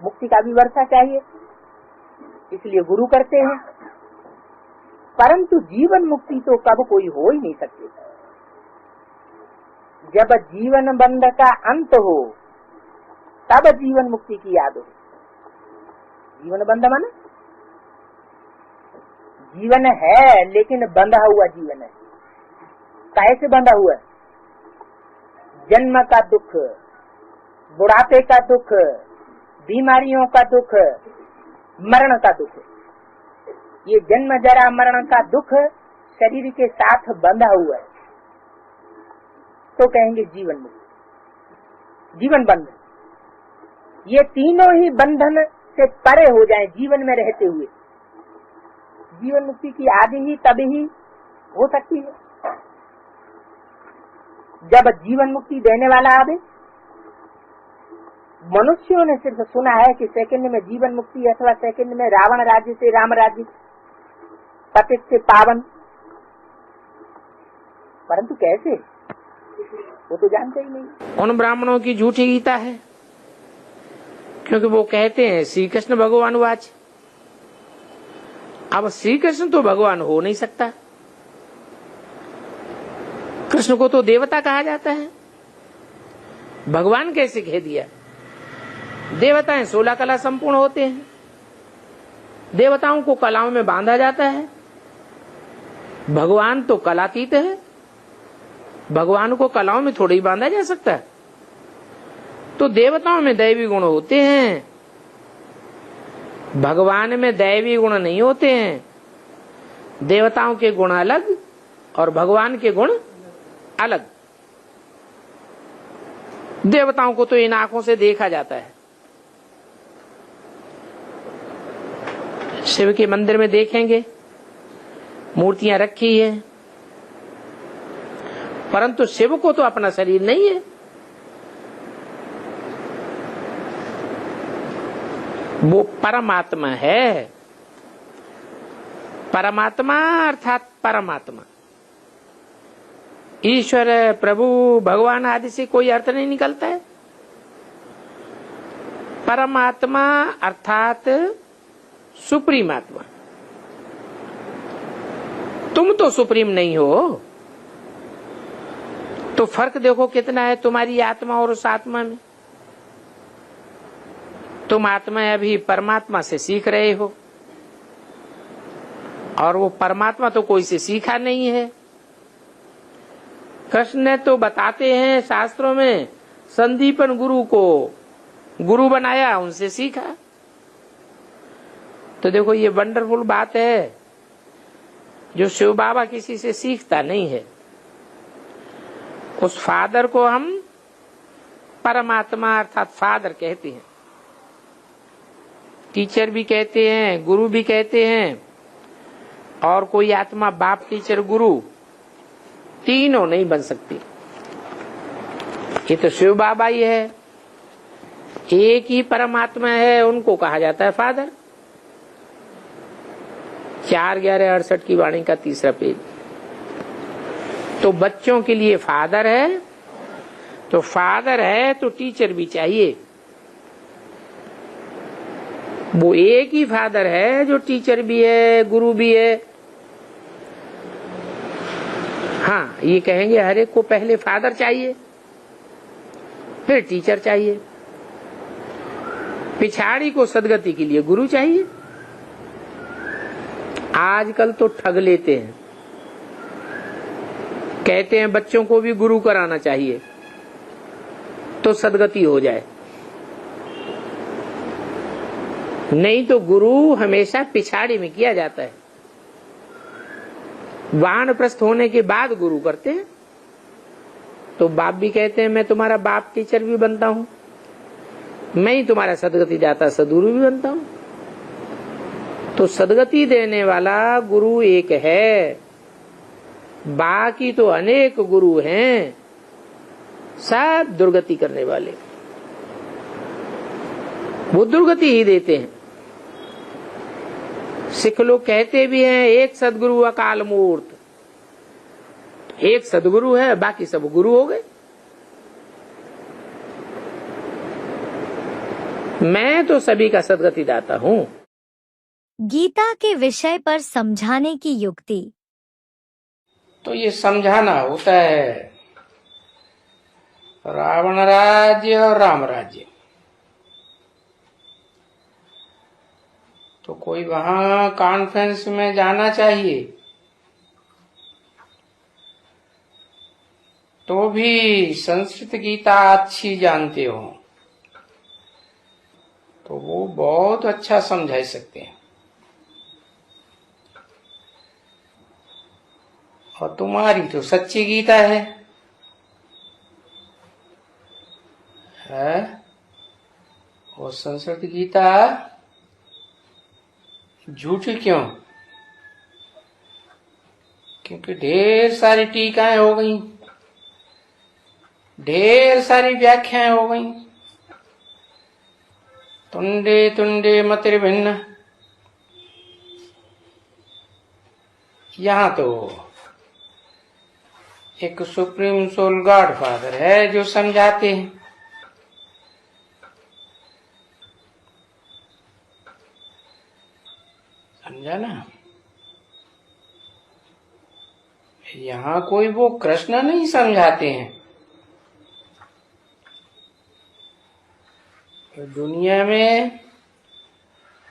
मुक्ति का भी वर्षा चाहिए, इसलिए गुरु करते हैं। परंतु जीवन मुक्ति तो कब कोई हो ही नहीं सकती। जब जीवन बंध का अंत हो तब जीवन मुक्ति की याद हो। जीवन बंध माने जीवन है लेकिन बंधा हुआ जीवन है। कैसे बंधा हुआ है? जन्म का दुख, बुढ़ापे का दुख, बीमारियों का दुख, मरण का दुख। ये जन्म जरा मरण का दुख शरीर के साथ बंधा हुआ है, तो कहेंगे जीवन मुक्ति, जीवन बंधन। ये तीनों ही बंधन से परे हो जाएं जीवन में रहते हुए। जीवन मुक्ति की आदि ही तभी ही हो सकती है जब जीवन मुक्ति देने वाला आवे। मनुष्यों ने सिर्फ सुना है कि सेकंड में जीवन मुक्ति अथवा सेकंड में रावण राज्य से राम राज्य, पतित से पावन, परंतु कैसे वो तो जानते ही नहीं। उन ब्राह्मणों की झूठी गीता है, क्योंकि वो कहते हैं श्री कृष्ण भगवान वाच। अब श्री कृष्ण तो भगवान हो नहीं सकता, कृष्ण को तो देवता कहा जाता है, भगवान कैसे कह दिया? देवताएं 16 कला संपूर्ण होते हैं, देवताओं को कलाओं में बांधा जाता है, भगवान तो कलातीत है, भगवान को कलाओं में थोड़ी ही बांधा जा सकता है। तो देवताओं में दैवी गुण होते हैं, भगवान में दैवी गुण नहीं होते हैं। देवताओं के गुण अलग और भगवान के गुण अलग। देवताओं को तो इन आंखों से देखा जाता है, शिव के मंदिर में देखेंगे मूर्तियां रखी है, परंतु शिव को तो अपना शरीर नहीं है। वो परमात्मा है, परमात्मा अर्थात परमात्मा, ईश्वर प्रभु भगवान आदि से कोई अर्थ नहीं निकलता है। परमात्मा अर्थात सुप्रीम आत्मा। तुम तो सुप्रीम नहीं हो, तो फर्क देखो कितना है तुम्हारी आत्मा और उस आत्मा में। तुम आत्मा अभी परमात्मा से सीख रहे हो, और वो परमात्मा तो कोई से सीखा नहीं है। कृष्ण ने तो बताते हैं शास्त्रों में, संदीपन गुरु को गुरु बनाया, उनसे सीखा। तो देखो ये वंडरफुल बात है, जो शिव बाबा किसी से सीखता नहीं है, उस फादर को हम परमात्मा अर्थात फादर कहते हैं। टीचर भी कहते हैं, गुरु भी कहते हैं, और कोई आत्मा बाप टीचर गुरु तीनों नहीं बन सकती। ये तो शिव बाबा ही है, एक ही परमात्मा है, उनको कहा जाता है फादर। 4/11/68 की वाणी का 3रा पेज। तो बच्चों के लिए फादर है, तो फादर है तो टीचर भी चाहिए। वो एक ही फादर है जो टीचर भी है, गुरु भी है। हाँ, ये कहेंगे हर एक को पहले फादर चाहिए, फिर टीचर चाहिए, पिछाड़ी को सदगति के लिए गुरु चाहिए। आजकल तो ठग लेते हैं, कहते हैं बच्चों को भी गुरु कराना चाहिए तो सदगति हो जाए। नहीं तो गुरु हमेशा पिछाड़ी में किया जाता है, वानप्रस्थ होने के बाद गुरु करते हैं। तो बाप भी कहते हैं मैं तुम्हारा बाप टीचर भी बनता हूं, मैं ही तुम्हारा सदगति दाता सदगुरु भी बनता हूं। तो सदगति देने वाला गुरु एक है, बाकी तो अनेक गुरु हैं, सब दुर्गति करने वाले। वो दुर्गति ही देते हैं। सिख लोग कहते भी हैं एक सदगुरु अकाल मूर्त। एक सदगुरु है, बाकी सब गुरु हो गए। मैं तो सभी का सदगति दाता हूं। गीता के विषय पर समझाने की युक्ति। तो ये समझाना होता है रावण राज्य और राम राज्य। तो कोई वहां कॉन्फ्रेंस में जाना चाहिए तो भी संस्कृत गीता अच्छी जानते हो तो वो बहुत अच्छा समझा सकते हैं। और तुम्हारी तो सच्ची गीता है और संस्कृत गीता झूठी क्यों? क्योंकि ढेर सारी टीकाएं हो गई, ढेर सारी व्याख्याएं हो गई। तुंडे तुंडे मतिर्भिन्न। यहाँ तो एक सुप्रीम सोल गॉड फादर है जो समझाते हैं। समझा ना? यहाँ कोई वो कृष्ण नहीं समझाते हैं। तो दुनिया में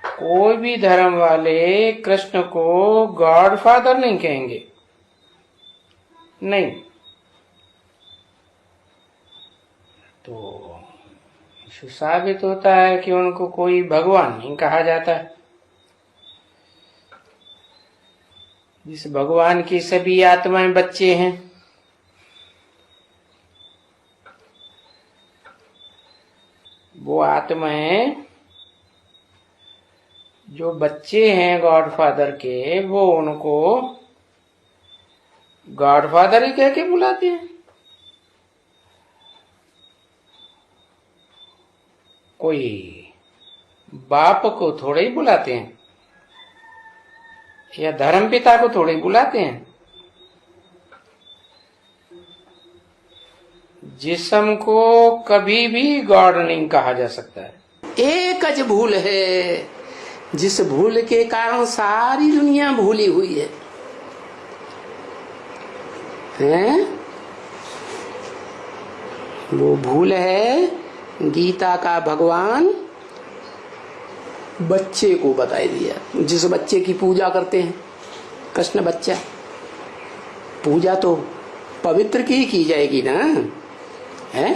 कोई भी धर्म वाले कृष्ण को गॉड फादर नहीं कहेंगे, नहीं। तो इससे साबित होता है कि उनको कोई भगवान नहीं कहा जाता। जिस भगवान की सभी आत्माएं बच्चे हैं, वो आत्माएं जो बच्चे हैं गॉड फादर के, वो उनको गॉड फादर ही कह के बुलाते हैं। कोई बाप को थोड़े ही बुलाते हैं, या धर्म पिता को थोड़े ही बुलाते हैं। जिस्म को कभी भी गॉड नहीं कहा जा सकता है। एक ज भूल है, जिस भूल के कारण सारी दुनिया भूली हुई है, हैं? वो भूल है गीता का भगवान बच्चे को बताई दिया। जिस बच्चे की पूजा करते हैं, कृष्ण बच्चा, पूजा तो पवित्र की जाएगी ना, है?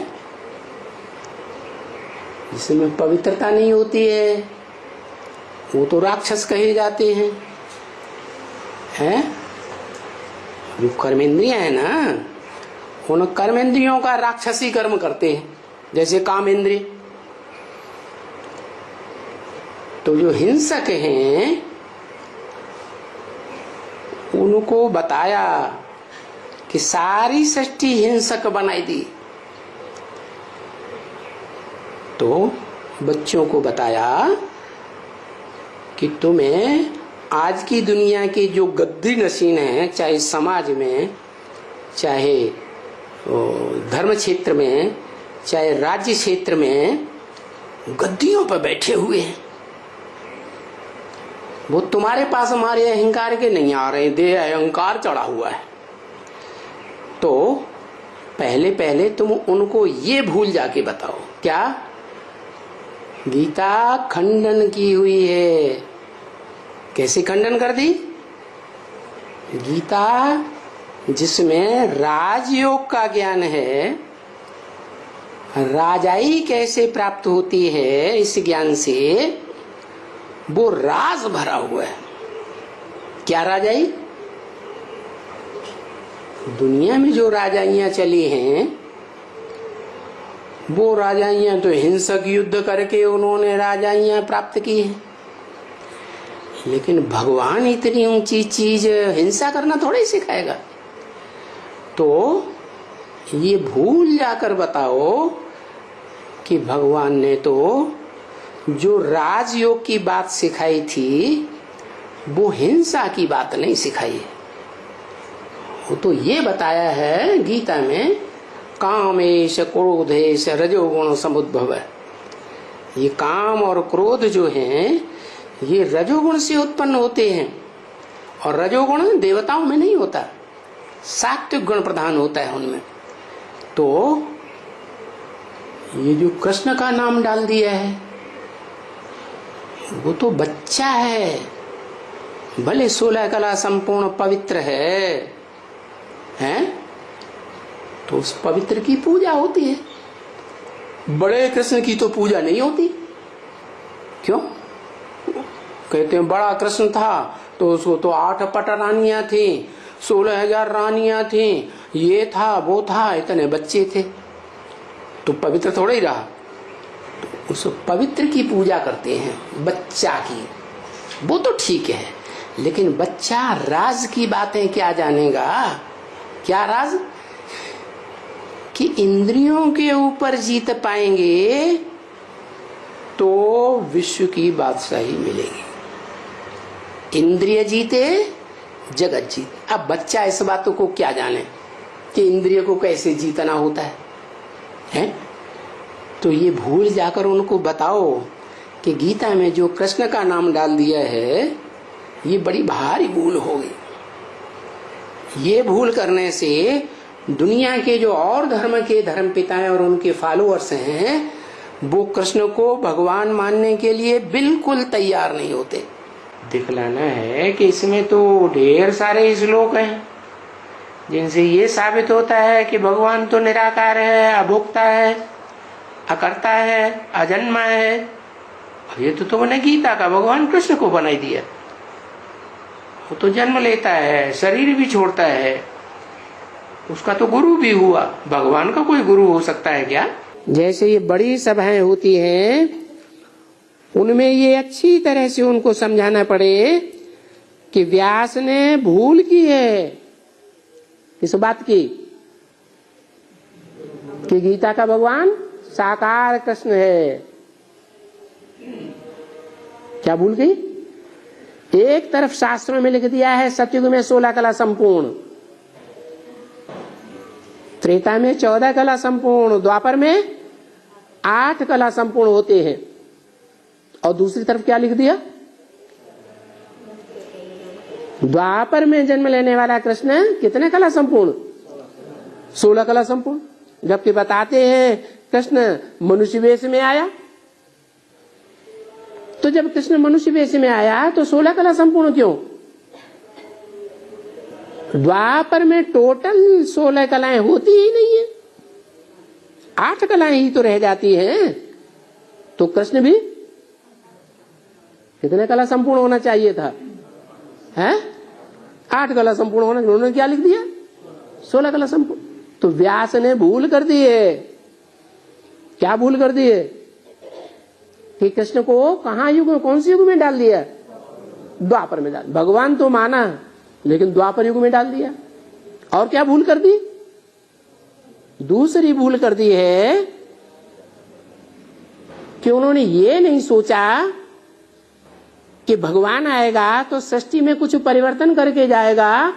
जिसमें पवित्रता नहीं होती है वो तो राक्षस कहे जाते हैं, हैं? जो कर्मेंद्रियां है ना, उन कर्मेंद्रियों का राक्षसी कर्म करते हैं, जैसे कामेंद्रिय। तो जो हिंसक हैं उनको बताया कि सारी सृष्टि हिंसक बनाई दी। तो बच्चों को बताया कि तुम्हें आज की दुनिया के जो गद्दी नशीन है, चाहे समाज में, चाहे धर्म क्षेत्र में, चाहे राज्य क्षेत्र में, गद्दियों पर बैठे हुए हैं। वो तुम्हारे पास हमारे अहंकार के नहीं आ रहे, दे अहंकार चढ़ा हुआ है। तो पहले पहले तुम उनको ये भूल जाके बताओ, क्या गीता खंडन की हुई है। कैसे खंडन कर दी? गीता जिसमें राजयोग का ज्ञान है, राजाई कैसे प्राप्त होती है, इस ज्ञान से वो राज भरा हुआ है। क्या राजाई? दुनिया में जो राजाइयां चली हैं, वो राजाइयां तो हिंसक युद्ध करके उन्होंने राजाइयां प्राप्त की हैं। लेकिन भगवान इतनी ऊंची चीज हिंसा करना थोड़ी सिखाएगा। तो ये भूल जाकर बताओ कि भगवान ने तो जो राजयोग की बात सिखाई थी, वो हिंसा की बात नहीं सिखाई है। वो तो ये बताया है गीता में, कामेश क्रोधेश रजोगुण समुद्भव। ये काम और क्रोध जो हैं, ये रजोगुण से उत्पन्न होते हैं, और रजोगुण देवताओं में नहीं होता, सात्विक गुण प्रधान होता है उनमें। तो ये जो कृष्ण का नाम डाल दिया है, वो तो बच्चा है, भले 16 कला संपूर्ण पवित्र है, हैं? तो उस पवित्र की पूजा होती है। बड़े कृष्ण की तो पूजा नहीं होती। क्यों? कहते हैं बड़ा कृष्ण था तो उसको तो 8 पट रानियां थी, 16,000 रानियां थी, ये था वो था, इतने बच्चे थे, तो पवित्र थोड़ा ही रहा। तो उस पवित्र की पूजा करते हैं, बच्चा की, वो तो ठीक है। लेकिन बच्चा राज की बातें क्या जानेगा? क्या राज? कि इंद्रियों के ऊपर जीत पाएंगे तो विश्व की बादशाही मिलेगी। इंद्रिय जीते जगत जीते। अब बच्चा इस बातों को क्या जाने, कि इंद्रिय को कैसे जीतना होता है? तो ये भूल जाकर उनको बताओ कि गीता में जो कृष्ण का नाम डाल दिया है ये बड़ी भारी भूल हो गई। ये भूल करने से दुनिया के जो और धर्म के धर्म पिताएं और उनके फॉलोअर्स हैं वो कृष्ण को भगवान मानने के लिए बिल्कुल तैयार नहीं होते। दिखलाना है कि इसमें तो ढेर सारे श्लोक हैं जिनसे ये साबित होता है कि भगवान तो निराकार है, अभोक्ता है, अकर्ता है, अजन्मा है। ये तो तुमने गीता का भगवान कृष्ण को बनाई दिया। वो तो जन्म लेता है, शरीर भी छोड़ता है, उसका तो गुरु भी हुआ। भगवान का कोई गुरु हो सकता है क्या? जैसे ये बड़ी सभाएं होती हैं उनमें ये अच्छी तरह से उनको समझाना पड़े कि व्यास ने भूल की है किस बात की, कि गीता का भगवान साकार कृष्ण है। क्या भूल गई? एक तरफ शास्त्रों में लिख दिया है सतयुग में 16 कला संपूर्ण, त्रेता में 14 कला संपूर्ण, द्वापर में 8 कला संपूर्ण होते हैं। और दूसरी तरफ क्या लिख दिया? द्वापर में जन्म लेने वाला कृष्ण कितने कला संपूर्ण? 16 कला संपूर्ण। जबकि बताते हैं कृष्ण मनुष्य वेश में आया। तो जब कृष्ण मनुष्य वेश में आया तो 16 कला संपूर्ण क्यों? द्वापर में टोटल 16 कलाएं होती ही नहीं है, 8 कलाएं ही तो रह जाती हैं। तो कृष्ण भी कितने कला संपूर्ण होना चाहिए था? है 8 कला संपूर्ण होना। उन्होंने क्या लिख दिया? 16 कला संपूर्ण। तो व्यास ने भूल कर दी है। क्या भूल कर दी है? कि कृष्ण को कहां युग में, कौन से युग में डाल दिया? द्वापर में डाल। भगवान तो माना लेकिन द्वापर युग में डाल दिया। और क्या भूल कर दी? दूसरी भूल कर दी है कि उन्होंने ये नहीं सोचा कि भगवान आएगा तो सृष्टि में कुछ परिवर्तन करके जाएगा,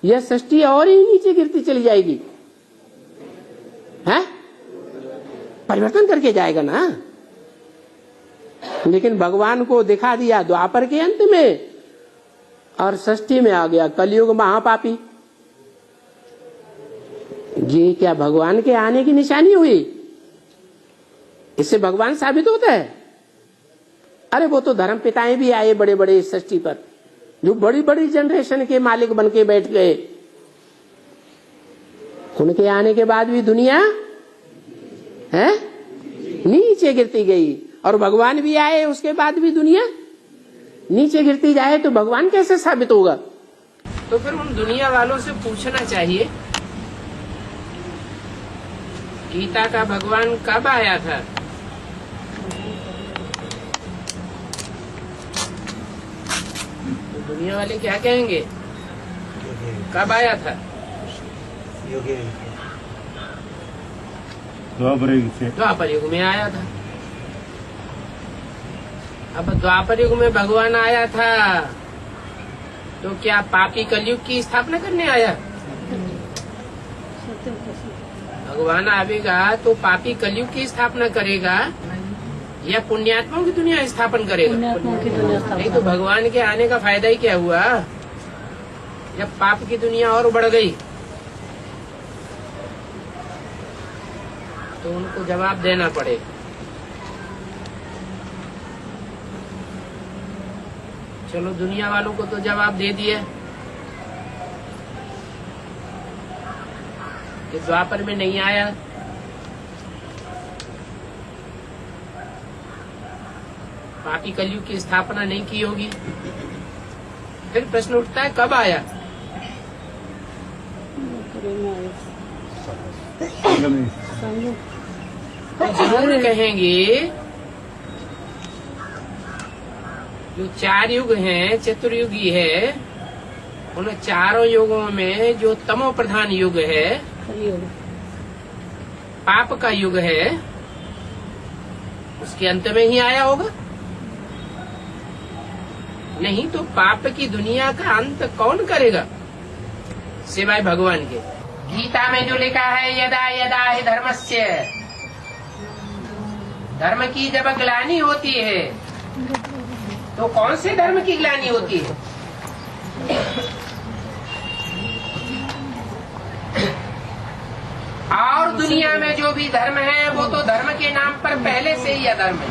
यह सृष्टि और ही नीचे गिरती चली जाएगी। है परिवर्तन करके जाएगा ना। लेकिन भगवान को दिखा दिया द्वापर के अंत में और सृष्टि में आ गया कलयुग महापापी। ये क्या भगवान के आने की निशानी हुई? इससे भगवान साबित होता है? अरे वो तो धर्म पिताएं भी आए बड़े बड़े इस सृष्टि पर, जो बड़ी बड़ी जनरेशन के मालिक बन के बैठ गए। उनके आने के बाद भी दुनिया है नीचे गिरती गई, और भगवान भी आए उसके बाद भी दुनिया नीचे गिरती जाए तो भगवान कैसे साबित होगा? तो फिर उन दुनिया वालों से पूछना चाहिए गीता का भगवान कब आया था? तो दुनिया वाले क्या कहेंगे? कब आया था? द्वापर युग में आया था। अब द्वापर युग में भगवान आया था तो क्या पापी कलयुग की स्थापना करने आया? भगवान आवेगा तो पापी कलयुग की स्थापना करेगा या पुण्यात्माओं की दुनिया स्थापन करेगा? नहीं तो भगवान के आने का फायदा ही क्या हुआ जब पाप की दुनिया और बढ़ गई? तो उनको जवाब देना पड़ेगा। चलो दुनिया वालों को तो जवाब दे दिया कि द्वापर में नहीं आया। पापी कलयुग की स्थापना नहीं की होगी। फिर प्रश्न उठता है कब आया? जरूर कहेंगे जो 4 युग हैं, चतुर्युगी है, उन चारों युगों में जो तमो प्रधान युग है, पाप का युग है, उसके अंत में ही आया होगा। नहीं तो पाप की दुनिया का अंत कौन करेगा सिवाय भगवान के? गीता में जो लिखा है यदा यदा हि धर्मस्य, धर्म की जब ग्लानि होती है तो कौन से धर्म की ग्लानि होती है? और दुनिया में जो भी धर्म है वो तो धर्म के नाम पर पहले से ही अधर्म है,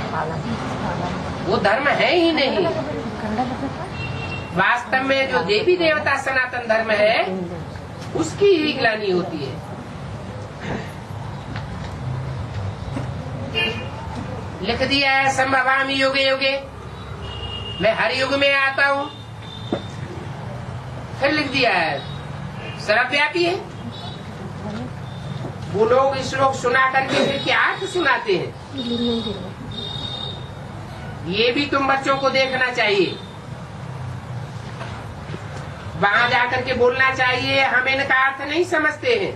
वो धर्म है ही नहीं। वास्तव में जो देवी देवता सनातन धर्म है उसकी ही ग्लानि होती है। लिख दिया है संभवामि युगे युगे, मैं हर युग में आता हूँ। फिर लिख दिया है सर्वव्यापी है। वो लोग श्लोक सुना करके फिर क्या अर्थ सुनाते हैं, ये भी तुम बच्चों को देखना चाहिए। वहां जाकर के बोलना चाहिए हम इनका अर्थ नहीं समझते हैं,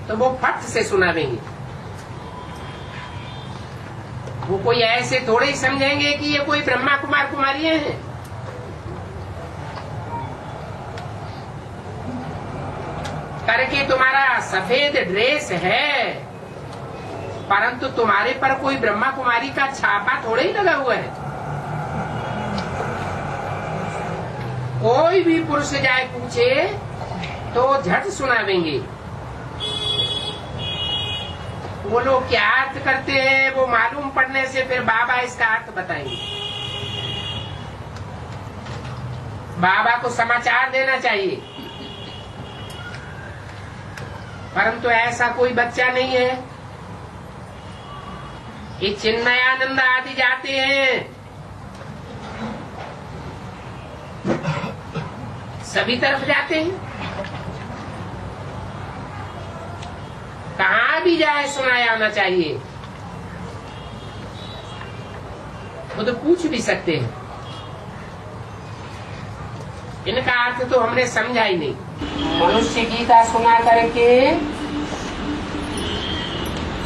तो वो फट से सुना देंगे। वो कोई ऐसे थोड़े ही समझेंगे कि ये कोई ब्रह्मा कुमार कुमारियां हैं। करके तुम्हारा सफेद ड्रेस है, परंतु तुम्हारे पर कोई ब्रह्मा कुमारी का छापा थोड़े ही लगा हुआ है। कोई भी पुरुष जाए पूछे तो झट सुनावेंगे। वो लोग क्या अर्थ करते हैं वो मालूम पड़ने से फिर बाबा इसका अर्थ बताएंगे। बाबा को समाचार देना चाहिए, परंतु ऐसा कोई बच्चा नहीं है। ये चिन्मयानंद आदि जाते हैं, सभी तरफ जाते हैं, कहाँ भी जाए सुनाया आना चाहिए। वो तो पूछ भी सकते हैं। इनका अर्थ तो हमने समझा ही नहीं। मनुष्य गीता सुना करके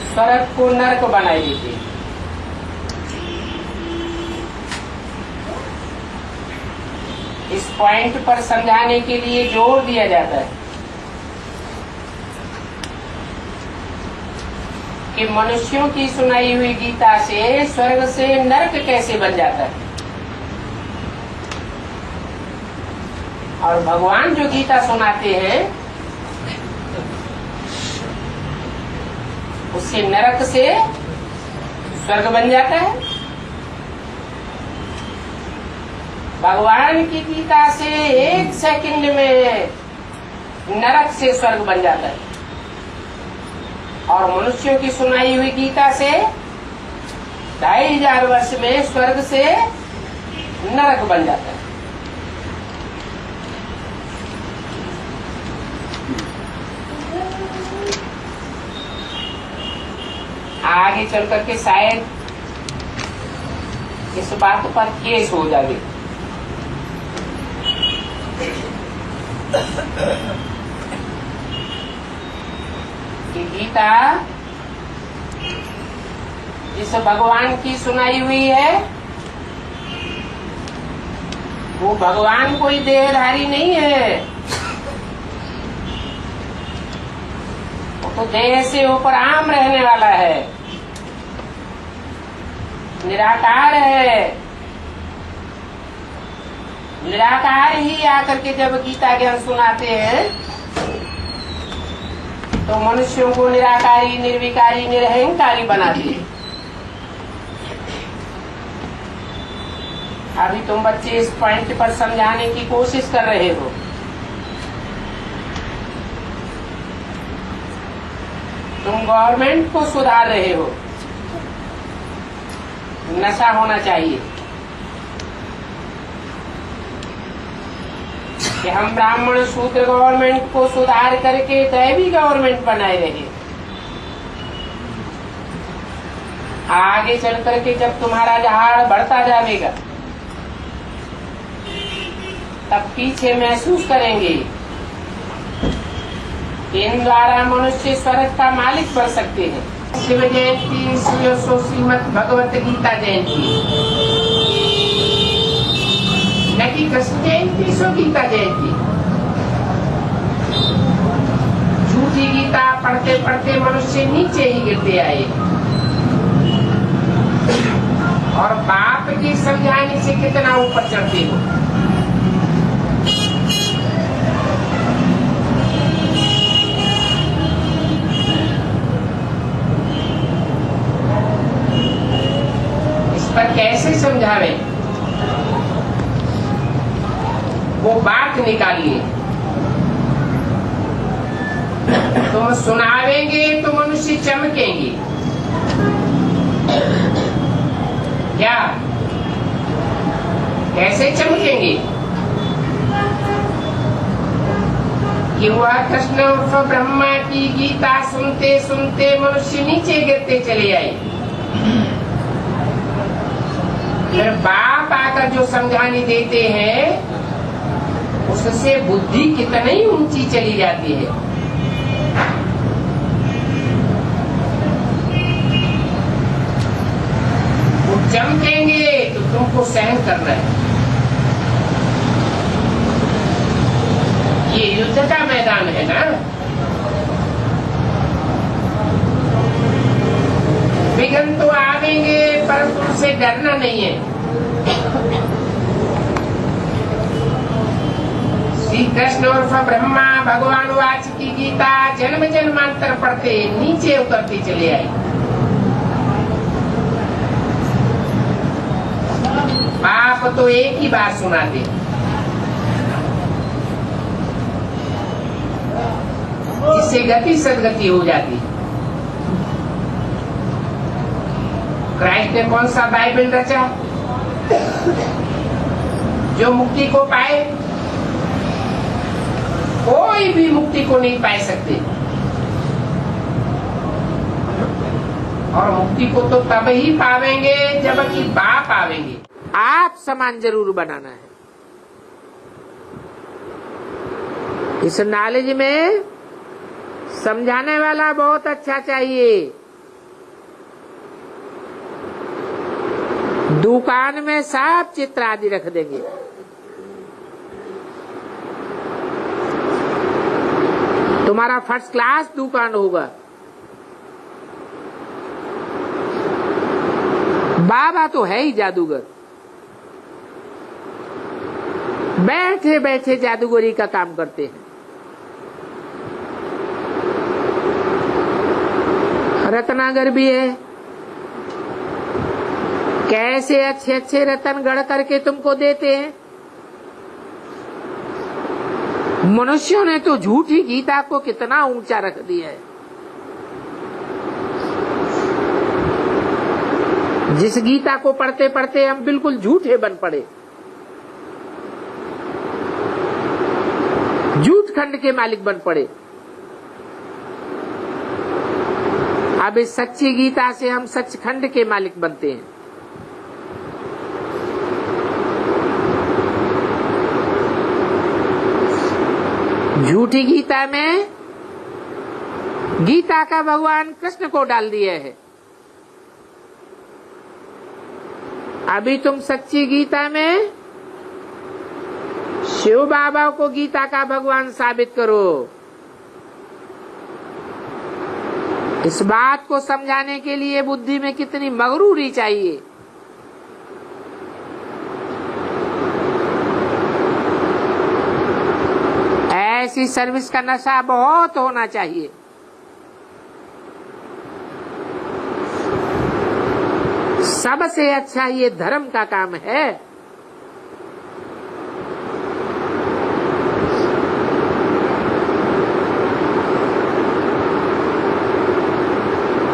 स्वर्ग को नरक बनाई देते। इस पॉइंट पर समझाने के लिए जोर दिया जाता है कि मनुष्यों की सुनाई हुई गीता से स्वर्ग से नरक कैसे बन जाता है, और भगवान जो गीता सुनाते हैं उससे नरक से स्वर्ग बन जाता है। भगवान की गीता से 1 सेकंड में नरक से स्वर्ग बन जाता है, और मनुष्यों की सुनाई हुई गीता से 2500 वर्ष में स्वर्ग से नरक बन जाता है। आगे चल करके शायद इस बात पर केस हो जाए कि गीता जिस भगवान की सुनाई हुई है वो भगवान कोई देहधारी नहीं है, वो तो देह से ऊपर आम रहने वाला है, निराकार है। निराकार ही आकर के जब गीता ज्ञान सुनाते हैं तो मनुष्यों को निराकारी, निर्विकारी, निरहंकारी बनाते हैं। अभी तुम बच्चे इस पॉइंट पर समझाने की कोशिश कर रहे हो। तुम गवर्नमेंट को सुधार रहे हो। नशा होना चाहिए कि हम ब्राह्मण शूद्र गवर्नमेंट को सुधार करके दैवी गवर्नमेंट बनाए रहे। आगे चल करके जब तुम्हारा झाड़ बढ़ता जाएगा तब पीछे महसूस करेंगे कि इन द्वारा मनुष्य स्वर्ग का मालिक बन सकते हैं। शिव जयंती, श्रीमद् भगवत गीता जयंती, न कि कृष्ण जयंती सो गीता जयंती। झूठी गीता पढ़ते पढ़ते मनुष्य नीचे ही गिरते आए और बाप की समझाने से कितना ऊपर चढ़ते हो। इस पर कैसे समझावे, वो बात निकालिए। तुम सुनावेंगे तो मनुष्य चमकेंगे, क्या कैसे चमकेंगे कि वह कृष्ण उर्फ ब्रह्मा की गीता सुनते सुनते मनुष्य नीचे गिरते चले आए। फिर बाप आकर जो समझाने देते हैं उससे बुद्धि कितनी ऊंची चली जाती है। वो चमकेंगे तो तुमको सहन करना है। ये युद्ध का मैदान है ना। विघ्न तो आवेंगे परंतु उनसे डरना नहीं है। श्री कृष्ण उर्फ ब्रह्मा भगवान वाच की गीता जन्म जन्मांतर पढ़ते नीचे उतरती चले आई। बाप तो एक ही बात सुनाते, जिससे गति सदगति हो जाती। क्राइस्ट ने कौन सा बाइबल रचा जो मुक्ति को पाए? कोई भी मुक्ति को नहीं पा सकते। और मुक्ति को तो तब ही पावेंगे जबकि बाप आवेंगे। आप समान जरूर बनाना है। इस नॉलेज में समझाने वाला बहुत अच्छा चाहिए। दुकान में सब चित्र आदि रख देंगे, तुम्हारा फर्स्ट क्लास दुकान होगा। बाबा तो है ही जादूगर, बैठे बैठे जादूगरी का काम करते हैं। रत्नागर भी है, कैसे अच्छे अच्छे रत्न गढ़ करके तुमको देते हैं। मनुष्यों ने तो झूठी गीता को कितना ऊंचा रख दिया है। जिस गीता को पढ़ते पढ़ते हम बिल्कुल झूठे बन पड़े, झूठ खंड के मालिक बन पड़े। अब इस सच्ची गीता से हम सचखंड के मालिक बनते हैं। झूठी गीता में गीता का भगवान कृष्ण को डाल दिया है। अभी तुम सच्ची गीता में शिव बाबा को गीता का भगवान साबित करो। इस बात को समझाने के लिए बुद्धि में कितनी मगरूरी चाहिए। ऐसी सर्विस का नशा बहुत होना चाहिए। सबसे अच्छा ये धर्म का काम है।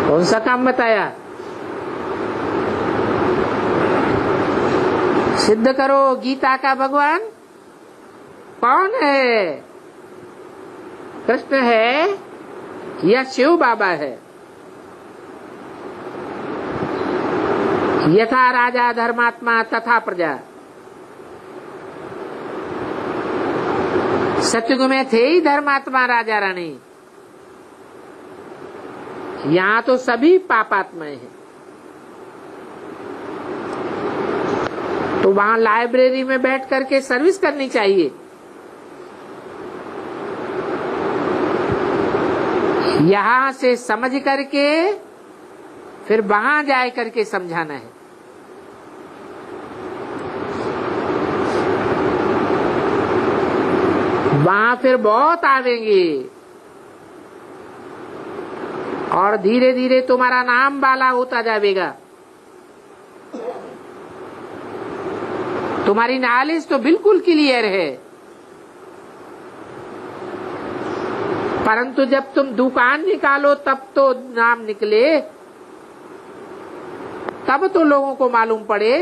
कौन सा काम बताया? सिद्ध करो गीता का भगवान कौन है, कृष्ण है या शिव बाबा है। यथा राजा धर्मात्मा तथा प्रजा। सतयुग में थे ही धर्मात्मा राजा रानी, यहाँ तो सभी पापात्माएं हैं। तो वहां लाइब्रेरी में बैठ करके सर्विस करनी चाहिए। यहां से समझ करके फिर वहां जाए करके समझाना है। वहां फिर बहुत आवेंगे और धीरे धीरे तुम्हारा नाम वाला होता जाएगा। तुम्हारी नॉलेज तो बिल्कुल क्लियर है, परंतु जब तुम दुकान निकालो तब तो नाम निकले, तब तो लोगों को मालूम पड़े